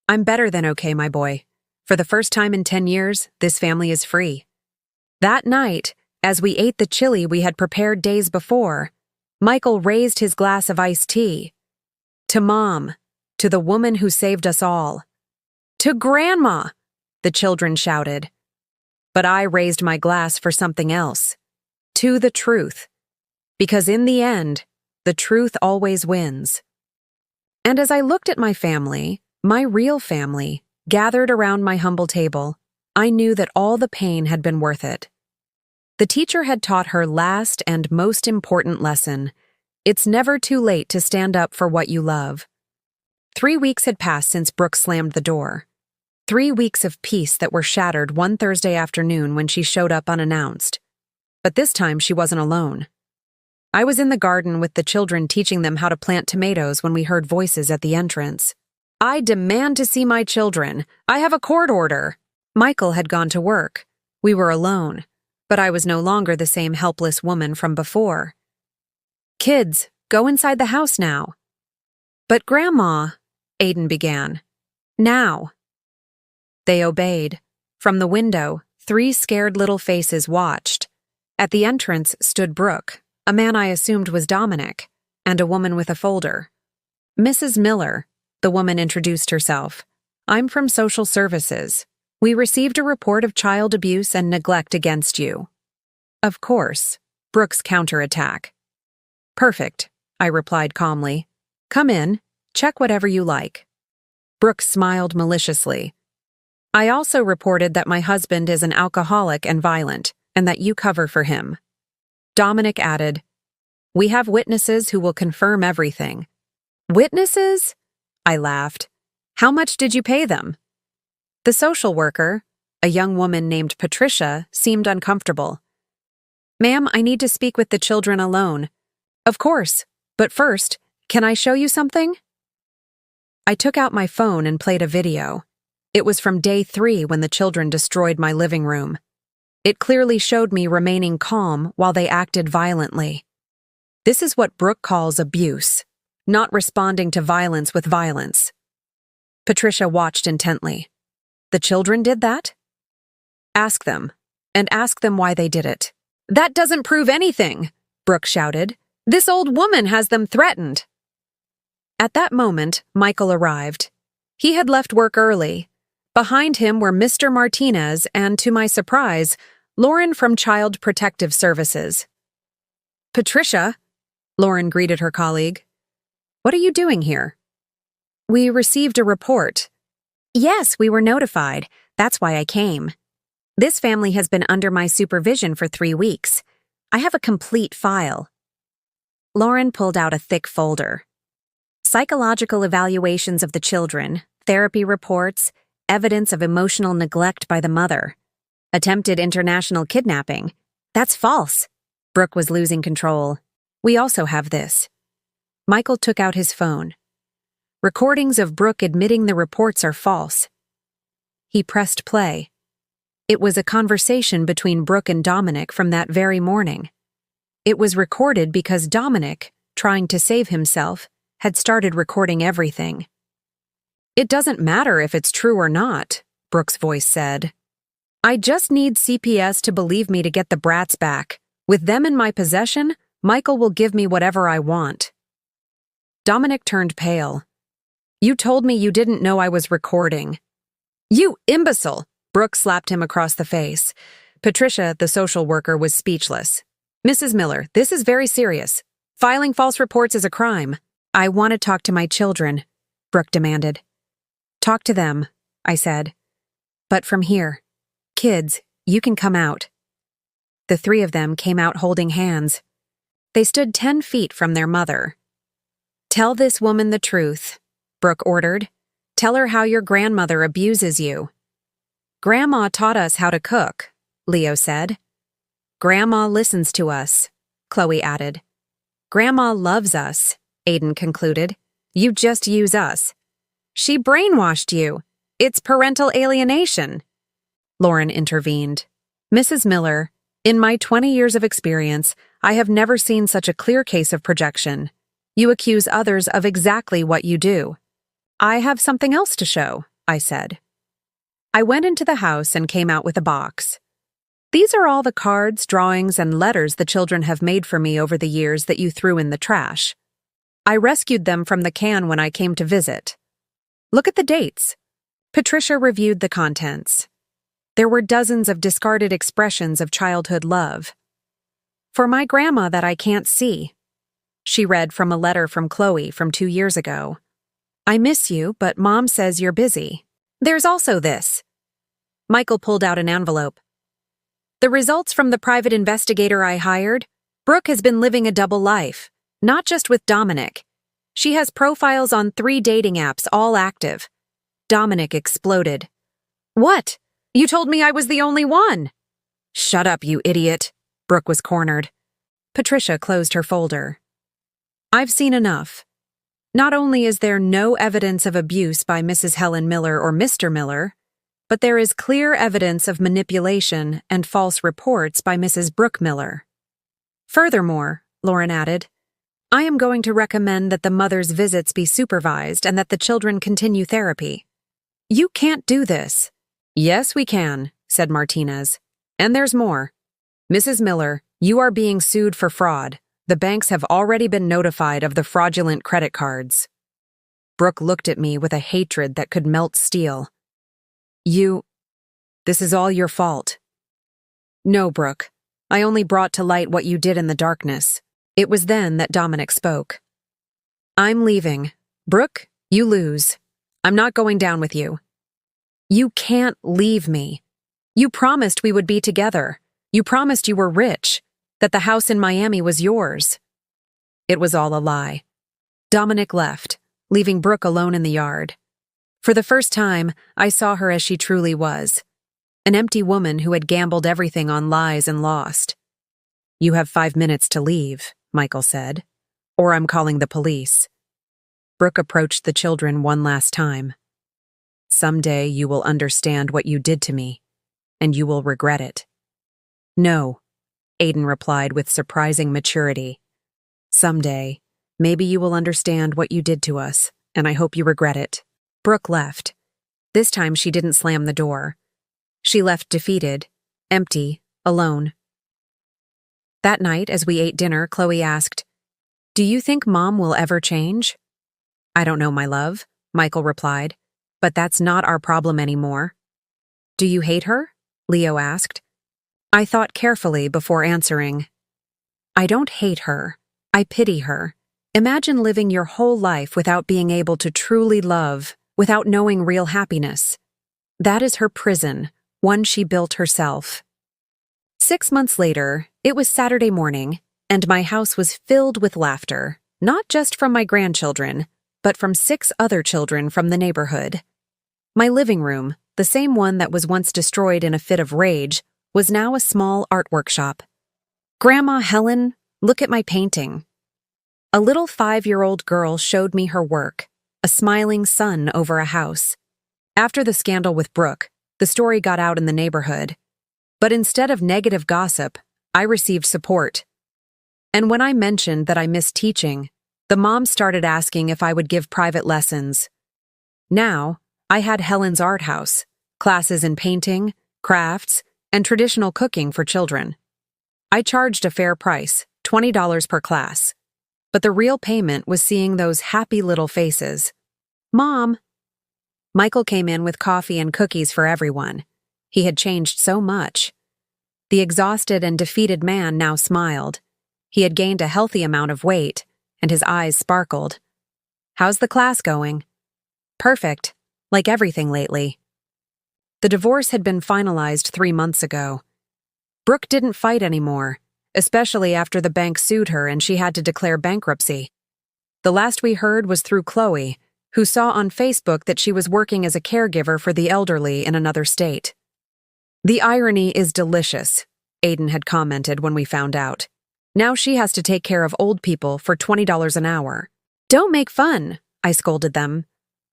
I'm better than okay, my boy. For the first time in 10 years, this family is free. That night, as we ate the chili we had prepared days before, Michael raised his glass of iced tea. To Mom, to the woman who saved us all. To Grandma, the children shouted. But I raised my glass for something else. To the truth. Because in the end, the truth always wins. And as I looked at my family, my real family, gathered around my humble table, I knew that all the pain had been worth it. The teacher had taught her last and most important lesson. It's never too late to stand up for what you love. 3 weeks had passed since Brooke slammed the door. 3 weeks of peace that were shattered one Thursday afternoon when she showed up unannounced. But this time she wasn't alone. I was in the garden with the children teaching them how to plant tomatoes when we heard voices at the entrance. I demand to see my children. I have a court order. Michael had gone to work. We were alone, but I was no longer the same helpless woman from before. Kids, go inside the house now. But Grandma, Aiden began. Now. They obeyed. From the window, 3 scared little faces watched. At the entrance stood Brooke, a man I assumed was Dominic, and a woman with a folder. Mrs. Miller, the woman introduced herself. I'm from social services. We received a report of child abuse and neglect against you. Of course, Brooke's counterattack. Perfect, I replied calmly. Come in, check whatever you like. Brooke smiled maliciously. I also reported that my husband is an alcoholic and violent, and that you cover for him. Dominic added, We have witnesses who will confirm everything. Witnesses? I laughed. How much did you pay them? The social worker, a young woman named Patricia, seemed uncomfortable. Ma'am, I need to speak with the children alone. Of course, but first, can I show you something? I took out my phone and played a video. It was from day 3 when the children destroyed my living room. It clearly showed me remaining calm while they acted violently. This is what Brooke calls abuse, not responding to violence with violence. Patricia watched intently. The children did that? Ask them, and ask them why they did it. That doesn't prove anything, Brooke shouted. This old woman has them threatened. At that moment, Michael arrived. He had left work early. Behind him were Mr. Martinez and, to my surprise, Lauren from Child Protective Services. Patricia, Lauren greeted her colleague. What are you doing here? We received a report. Yes, we were notified. That's why I came. This family has been under my supervision for 3 weeks. I have a complete file. Lauren pulled out a thick folder. Psychological evaluations of the children, therapy reports, evidence of emotional neglect by the mother. Attempted international kidnapping. That's false. Brooke was losing control. We also have this. Michael took out his phone. Recordings of Brooke admitting the reports are false. He pressed play. It was a conversation between Brooke and Dominic from that very morning. It was recorded because Dominic, trying to save himself, had started recording everything. It doesn't matter if it's true or not, Brooke's voice said. I just need CPS to believe me to get the brats back. With them in my possession, Michael will give me whatever I want. Dominic turned pale. You told me you didn't know I was recording. You imbecile! Brooke slapped him across the face. Patricia, the social worker, was speechless. Mrs. Miller, this is very serious. Filing false reports is a crime. I want to talk to my children, Brooke demanded. Talk to them, I said. But from here. Kids, you can come out. The 3 of them came out holding hands. They stood 10 feet from their mother. Tell this woman the truth, Brooke ordered. Tell her how your grandmother abuses you. Grandma taught us how to cook, Leo said. Grandma listens to us, Chloe added. Grandma loves us, Aiden concluded. You just use us. She brainwashed you. It's parental alienation. Lauren intervened. Mrs. Miller, in my 20 years of experience, I have never seen such a clear case of projection. You accuse others of exactly what you do. I have something else to show, I said. I went into the house and came out with a box. These are all the cards, drawings, and letters the children have made for me over the years that you threw in the trash. I rescued them from the can when I came to visit. Look at the dates. Patricia reviewed the contents. There were dozens of discarded expressions of childhood love. For my grandma that I can't see. She read from a letter from Chloe from 2 years ago. I miss you, but Mom says you're busy. There's also this. Michael pulled out an envelope. The results from the private investigator I hired. Brooke has been living a double life, not just with Dominic. She has profiles on 3 dating apps, all active. Dominic exploded. What? You told me I was the only one. Shut up, you idiot. Brooke was cornered. Patricia closed her folder. I've seen enough. Not only is there no evidence of abuse by Mrs. Helen Miller or Mr. Miller, but there is clear evidence of manipulation and false reports by Mrs. Brooke Miller. Furthermore, Lauren added, I am going to recommend that the mother's visits be supervised and that the children continue therapy. You can't do this." "Yes, we can," said Martinez. "And there's more. Mrs. Miller, you are being sued for fraud. The banks have already been notified of the fraudulent credit cards." Brooke looked at me with a hatred that could melt steel. This is all your fault." "No, Brooke. I only brought to light what you did in the darkness." It was then that Dominic spoke. "I'm leaving. Brooke, you lose. I'm not going down with you." "You can't leave me. You promised we would be together. You promised you were rich, that the house in Miami was yours." It was all a lie. Dominic left, leaving Brooke alone in the yard. For the first time, I saw her as she truly was. An empty woman who had gambled everything on lies and lost. "You have 5 minutes to leave," Michael said, "or I'm calling the police." Brooke approached the children one last time. "Someday you will understand what you did to me, and you will regret it." "No," Aiden replied with surprising maturity. "Someday, maybe you will understand what you did to us, and I hope you regret it." Brooke left. This time she didn't slam the door. She left defeated, empty, alone. That night, as we ate dinner, Chloe asked, "Do you think Mom will ever change?" "I don't know, my love," Michael replied, "but that's not our problem anymore." "Do you hate her?" Leo asked. I thought carefully before answering. "I don't hate her. I pity her. Imagine living your whole life without being able to truly love, without knowing real happiness. That is her prison, one she built herself." 6 months later, it was Saturday morning, and my house was filled with laughter, not just from my grandchildren, but from 6 other children from the neighborhood. My living room, the same one that was once destroyed in a fit of rage, was now a small art workshop. "Grandma Helen, look at my painting." A little 5-year-old girl showed me her work, a smiling sun over a house. After the scandal with Brooke, the story got out in the neighborhood. But instead of negative gossip, I received support. And when I mentioned that I missed teaching, the mom started asking if I would give private lessons. Now, I had Helen's Art House, classes in painting, crafts, and traditional cooking for children. I charged a fair price, $20 per class. But the real payment was seeing those happy little faces. "Mom!" Michael came in with coffee and cookies for everyone. He had changed so much. The exhausted and defeated man now smiled. He had gained a healthy amount of weight, and his eyes sparkled. "How's the class going?" "Perfect, like everything lately." The divorce had been finalized 3 months ago. Brooke didn't fight anymore, especially after the bank sued her and she had to declare bankruptcy. The last we heard was through Chloe, who saw on Facebook that she was working as a caregiver for the elderly in another state. "The irony is delicious," Aiden had commented when we found out. "Now she has to take care of old people for $20 an hour." "Don't make fun," I scolded them.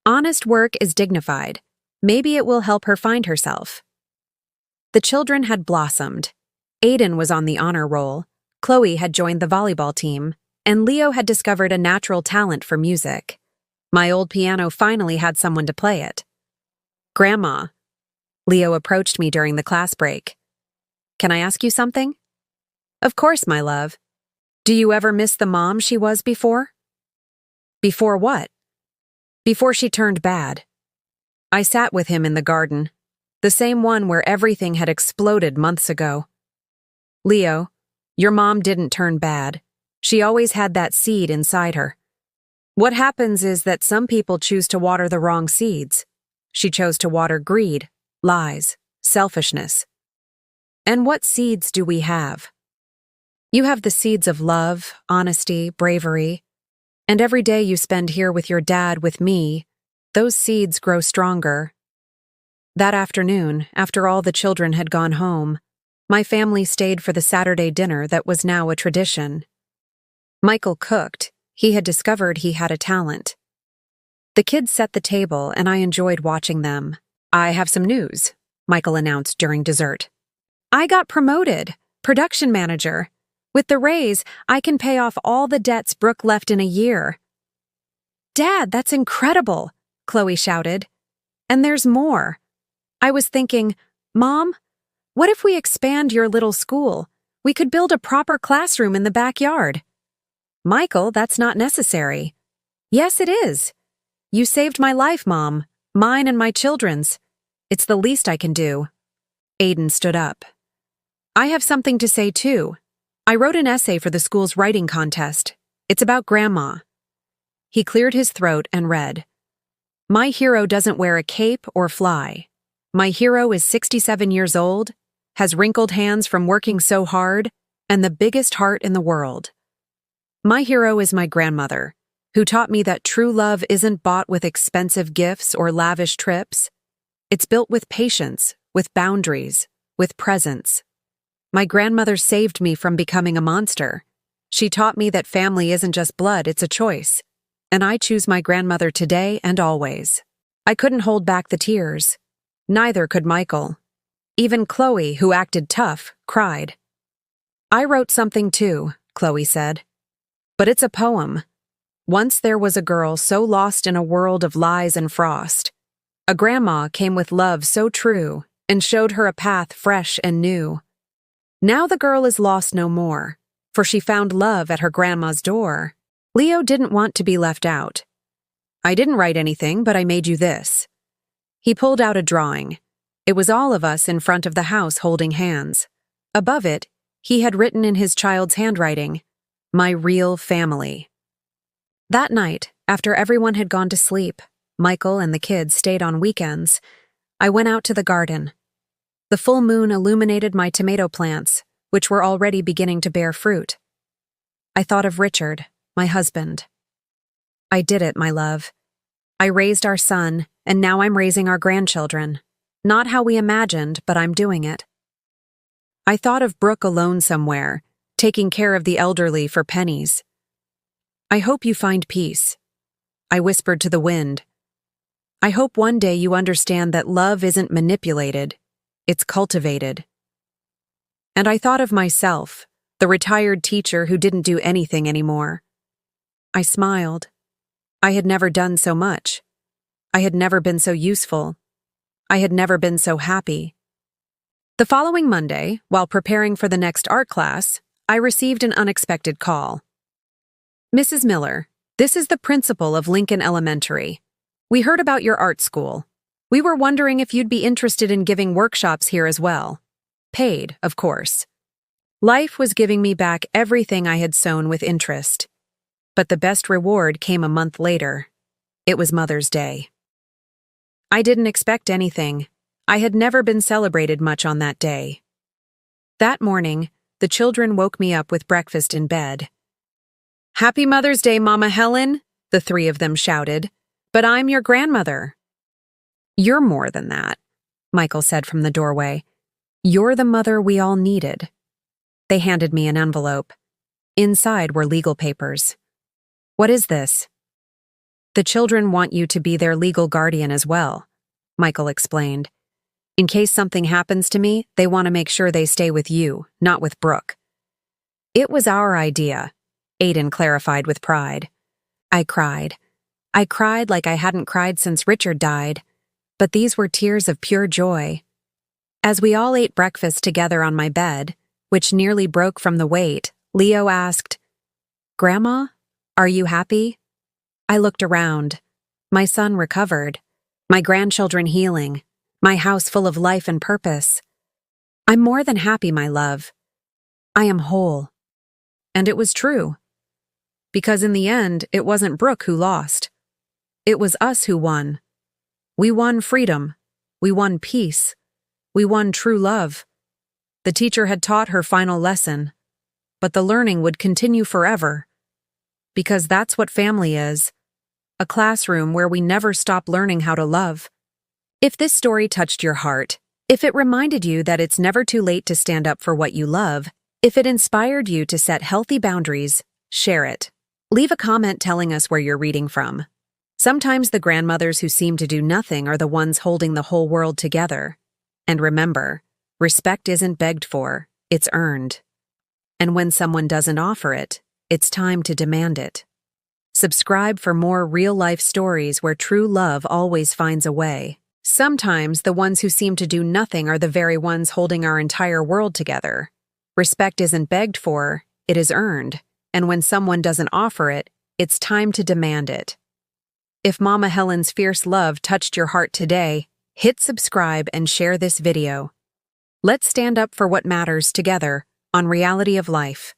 "Honest work is dignified. Maybe it will help her find herself." The children had blossomed. Aiden was on the honor roll, Chloe had joined the volleyball team, and Leo had discovered a natural talent for music. My old piano finally had someone to play it. "Grandma," Leo approached me during the class break. "Can I ask you something?" "Of course, my love. Do you ever miss the mom she was before?" "Before what?" "Before she turned bad." I sat with him in the garden, the same one where everything had exploded months ago. "Leo, your mom didn't turn bad. She always had that seed inside her. What happens is that some people choose to water the wrong seeds. She chose to water greed, lies, selfishness. And what seeds do we have? You have the seeds of love, honesty, bravery. And every day you spend here with your dad, with me, those seeds grow stronger." That afternoon, after all the children had gone home, my family stayed for the Saturday dinner that was now a tradition. Michael cooked. He had discovered he had a talent. The kids set the table, and I enjoyed watching them. "I have some news," Michael announced during dessert. "I got promoted, production manager. With the raise, I can pay off all the debts Brooke left in a year." "Dad, that's incredible," Chloe shouted. And there's more. I was thinking, Mom, what if we expand your little school? We could build a proper classroom in the backyard. Michael, that's not necessary. Yes, it is. You saved my life, Mom. Mine and my children's. It's the least I can do. Aiden stood up. I have something to say, too. I wrote an essay for the school's writing contest. It's about Grandma. He cleared his throat and read. My hero doesn't wear a cape or fly. My hero is 67 years old, has wrinkled hands from working so hard, and the biggest heart in the world. My hero is my grandmother, who taught me that true love isn't bought with expensive gifts or lavish trips. It's built with patience, with boundaries, with presence. My grandmother saved me from becoming a monster. She taught me that family isn't just blood, it's a choice. And I choose my grandmother today and always. I couldn't hold back the tears. Neither could Michael. Even Chloe, who acted tough, cried. I wrote something too, Chloe said. But it's a poem. Once there was a girl so lost in a world of lies and frost. A grandma came with love so true and showed her a path fresh and new. Now the girl is lost no more, for she found love at her grandma's door. Leo didn't want to be left out. I didn't write anything, but I made you this. He pulled out a drawing. It was all of us in front of the house holding hands. Above it, he had written in his child's handwriting, My real family. That night, after everyone had gone to sleep, Michael and the kids stayed on weekends, I went out to the garden. The full moon illuminated my tomato plants, which were already beginning to bear fruit. I thought of Richard, my husband. I did it, my love. I raised our son, and now I'm raising our grandchildren. Not how we imagined, but I'm doing it. I thought of Brooke alone somewhere, taking care of the elderly for pennies. I hope you find peace. I whispered to the wind. I hope one day you understand that love isn't manipulated, it's cultivated. And I thought of myself, the retired teacher who didn't do anything anymore. I smiled. I had never done so much. I had never been so useful. I had never been so happy. The following Monday, while preparing for the next art class, I received an unexpected call. Mrs. Miller, this is the principal of Lincoln Elementary. We heard about your art school. We were wondering if you'd be interested in giving workshops here as well. Paid, of course. Life was giving me back everything I had sown with interest. But the best reward came a month later. It was Mother's Day. I didn't expect anything. I had never been celebrated much on that day. That morning, the children woke me up with breakfast in bed. Happy Mother's Day, Mama Helen, the three of them shouted. But I'm your grandmother. You're more than that, Michael said from the doorway. You're the mother we all needed. They handed me an envelope. Inside were legal papers. What is this? The children want you to be their legal guardian as well, Michael explained. In case something happens to me, they want to make sure they stay with you, not with Brooke. It was our idea, Aiden clarified with pride. I cried. I cried like I hadn't cried since Richard died, but these were tears of pure joy. As we all ate breakfast together on my bed, which nearly broke from the weight, Leo asked, Grandma, are you happy? I looked around. My son recovered, my grandchildren healing, my house full of life and purpose. I'm more than happy, my love. I am whole. And it was true. Because in the end, it wasn't Brooke who lost. It was us who won. We won freedom. We won peace. We won true love. The teacher had taught her final lesson, but the learning would continue forever. Because that's what family is. A classroom where we never stop learning how to love. If this story touched your heart, if it reminded you that it's never too late to stand up for what you love, if it inspired you to set healthy boundaries, share it. Leave a comment telling us where you're reading from. Sometimes the grandmothers who seem to do nothing are the ones holding the whole world together. And remember, respect isn't begged for, it's earned. And when someone doesn't offer it, it's time to demand it. Subscribe for more real-life stories where true love always finds a way. Sometimes the ones who seem to do nothing are the very ones holding our entire world together. Respect isn't begged for, it is earned, and when someone doesn't offer it, it's time to demand it. If Mama Helen's fierce love touched your heart today, hit subscribe and share this video. Let's stand up for what matters together on Reality of Life.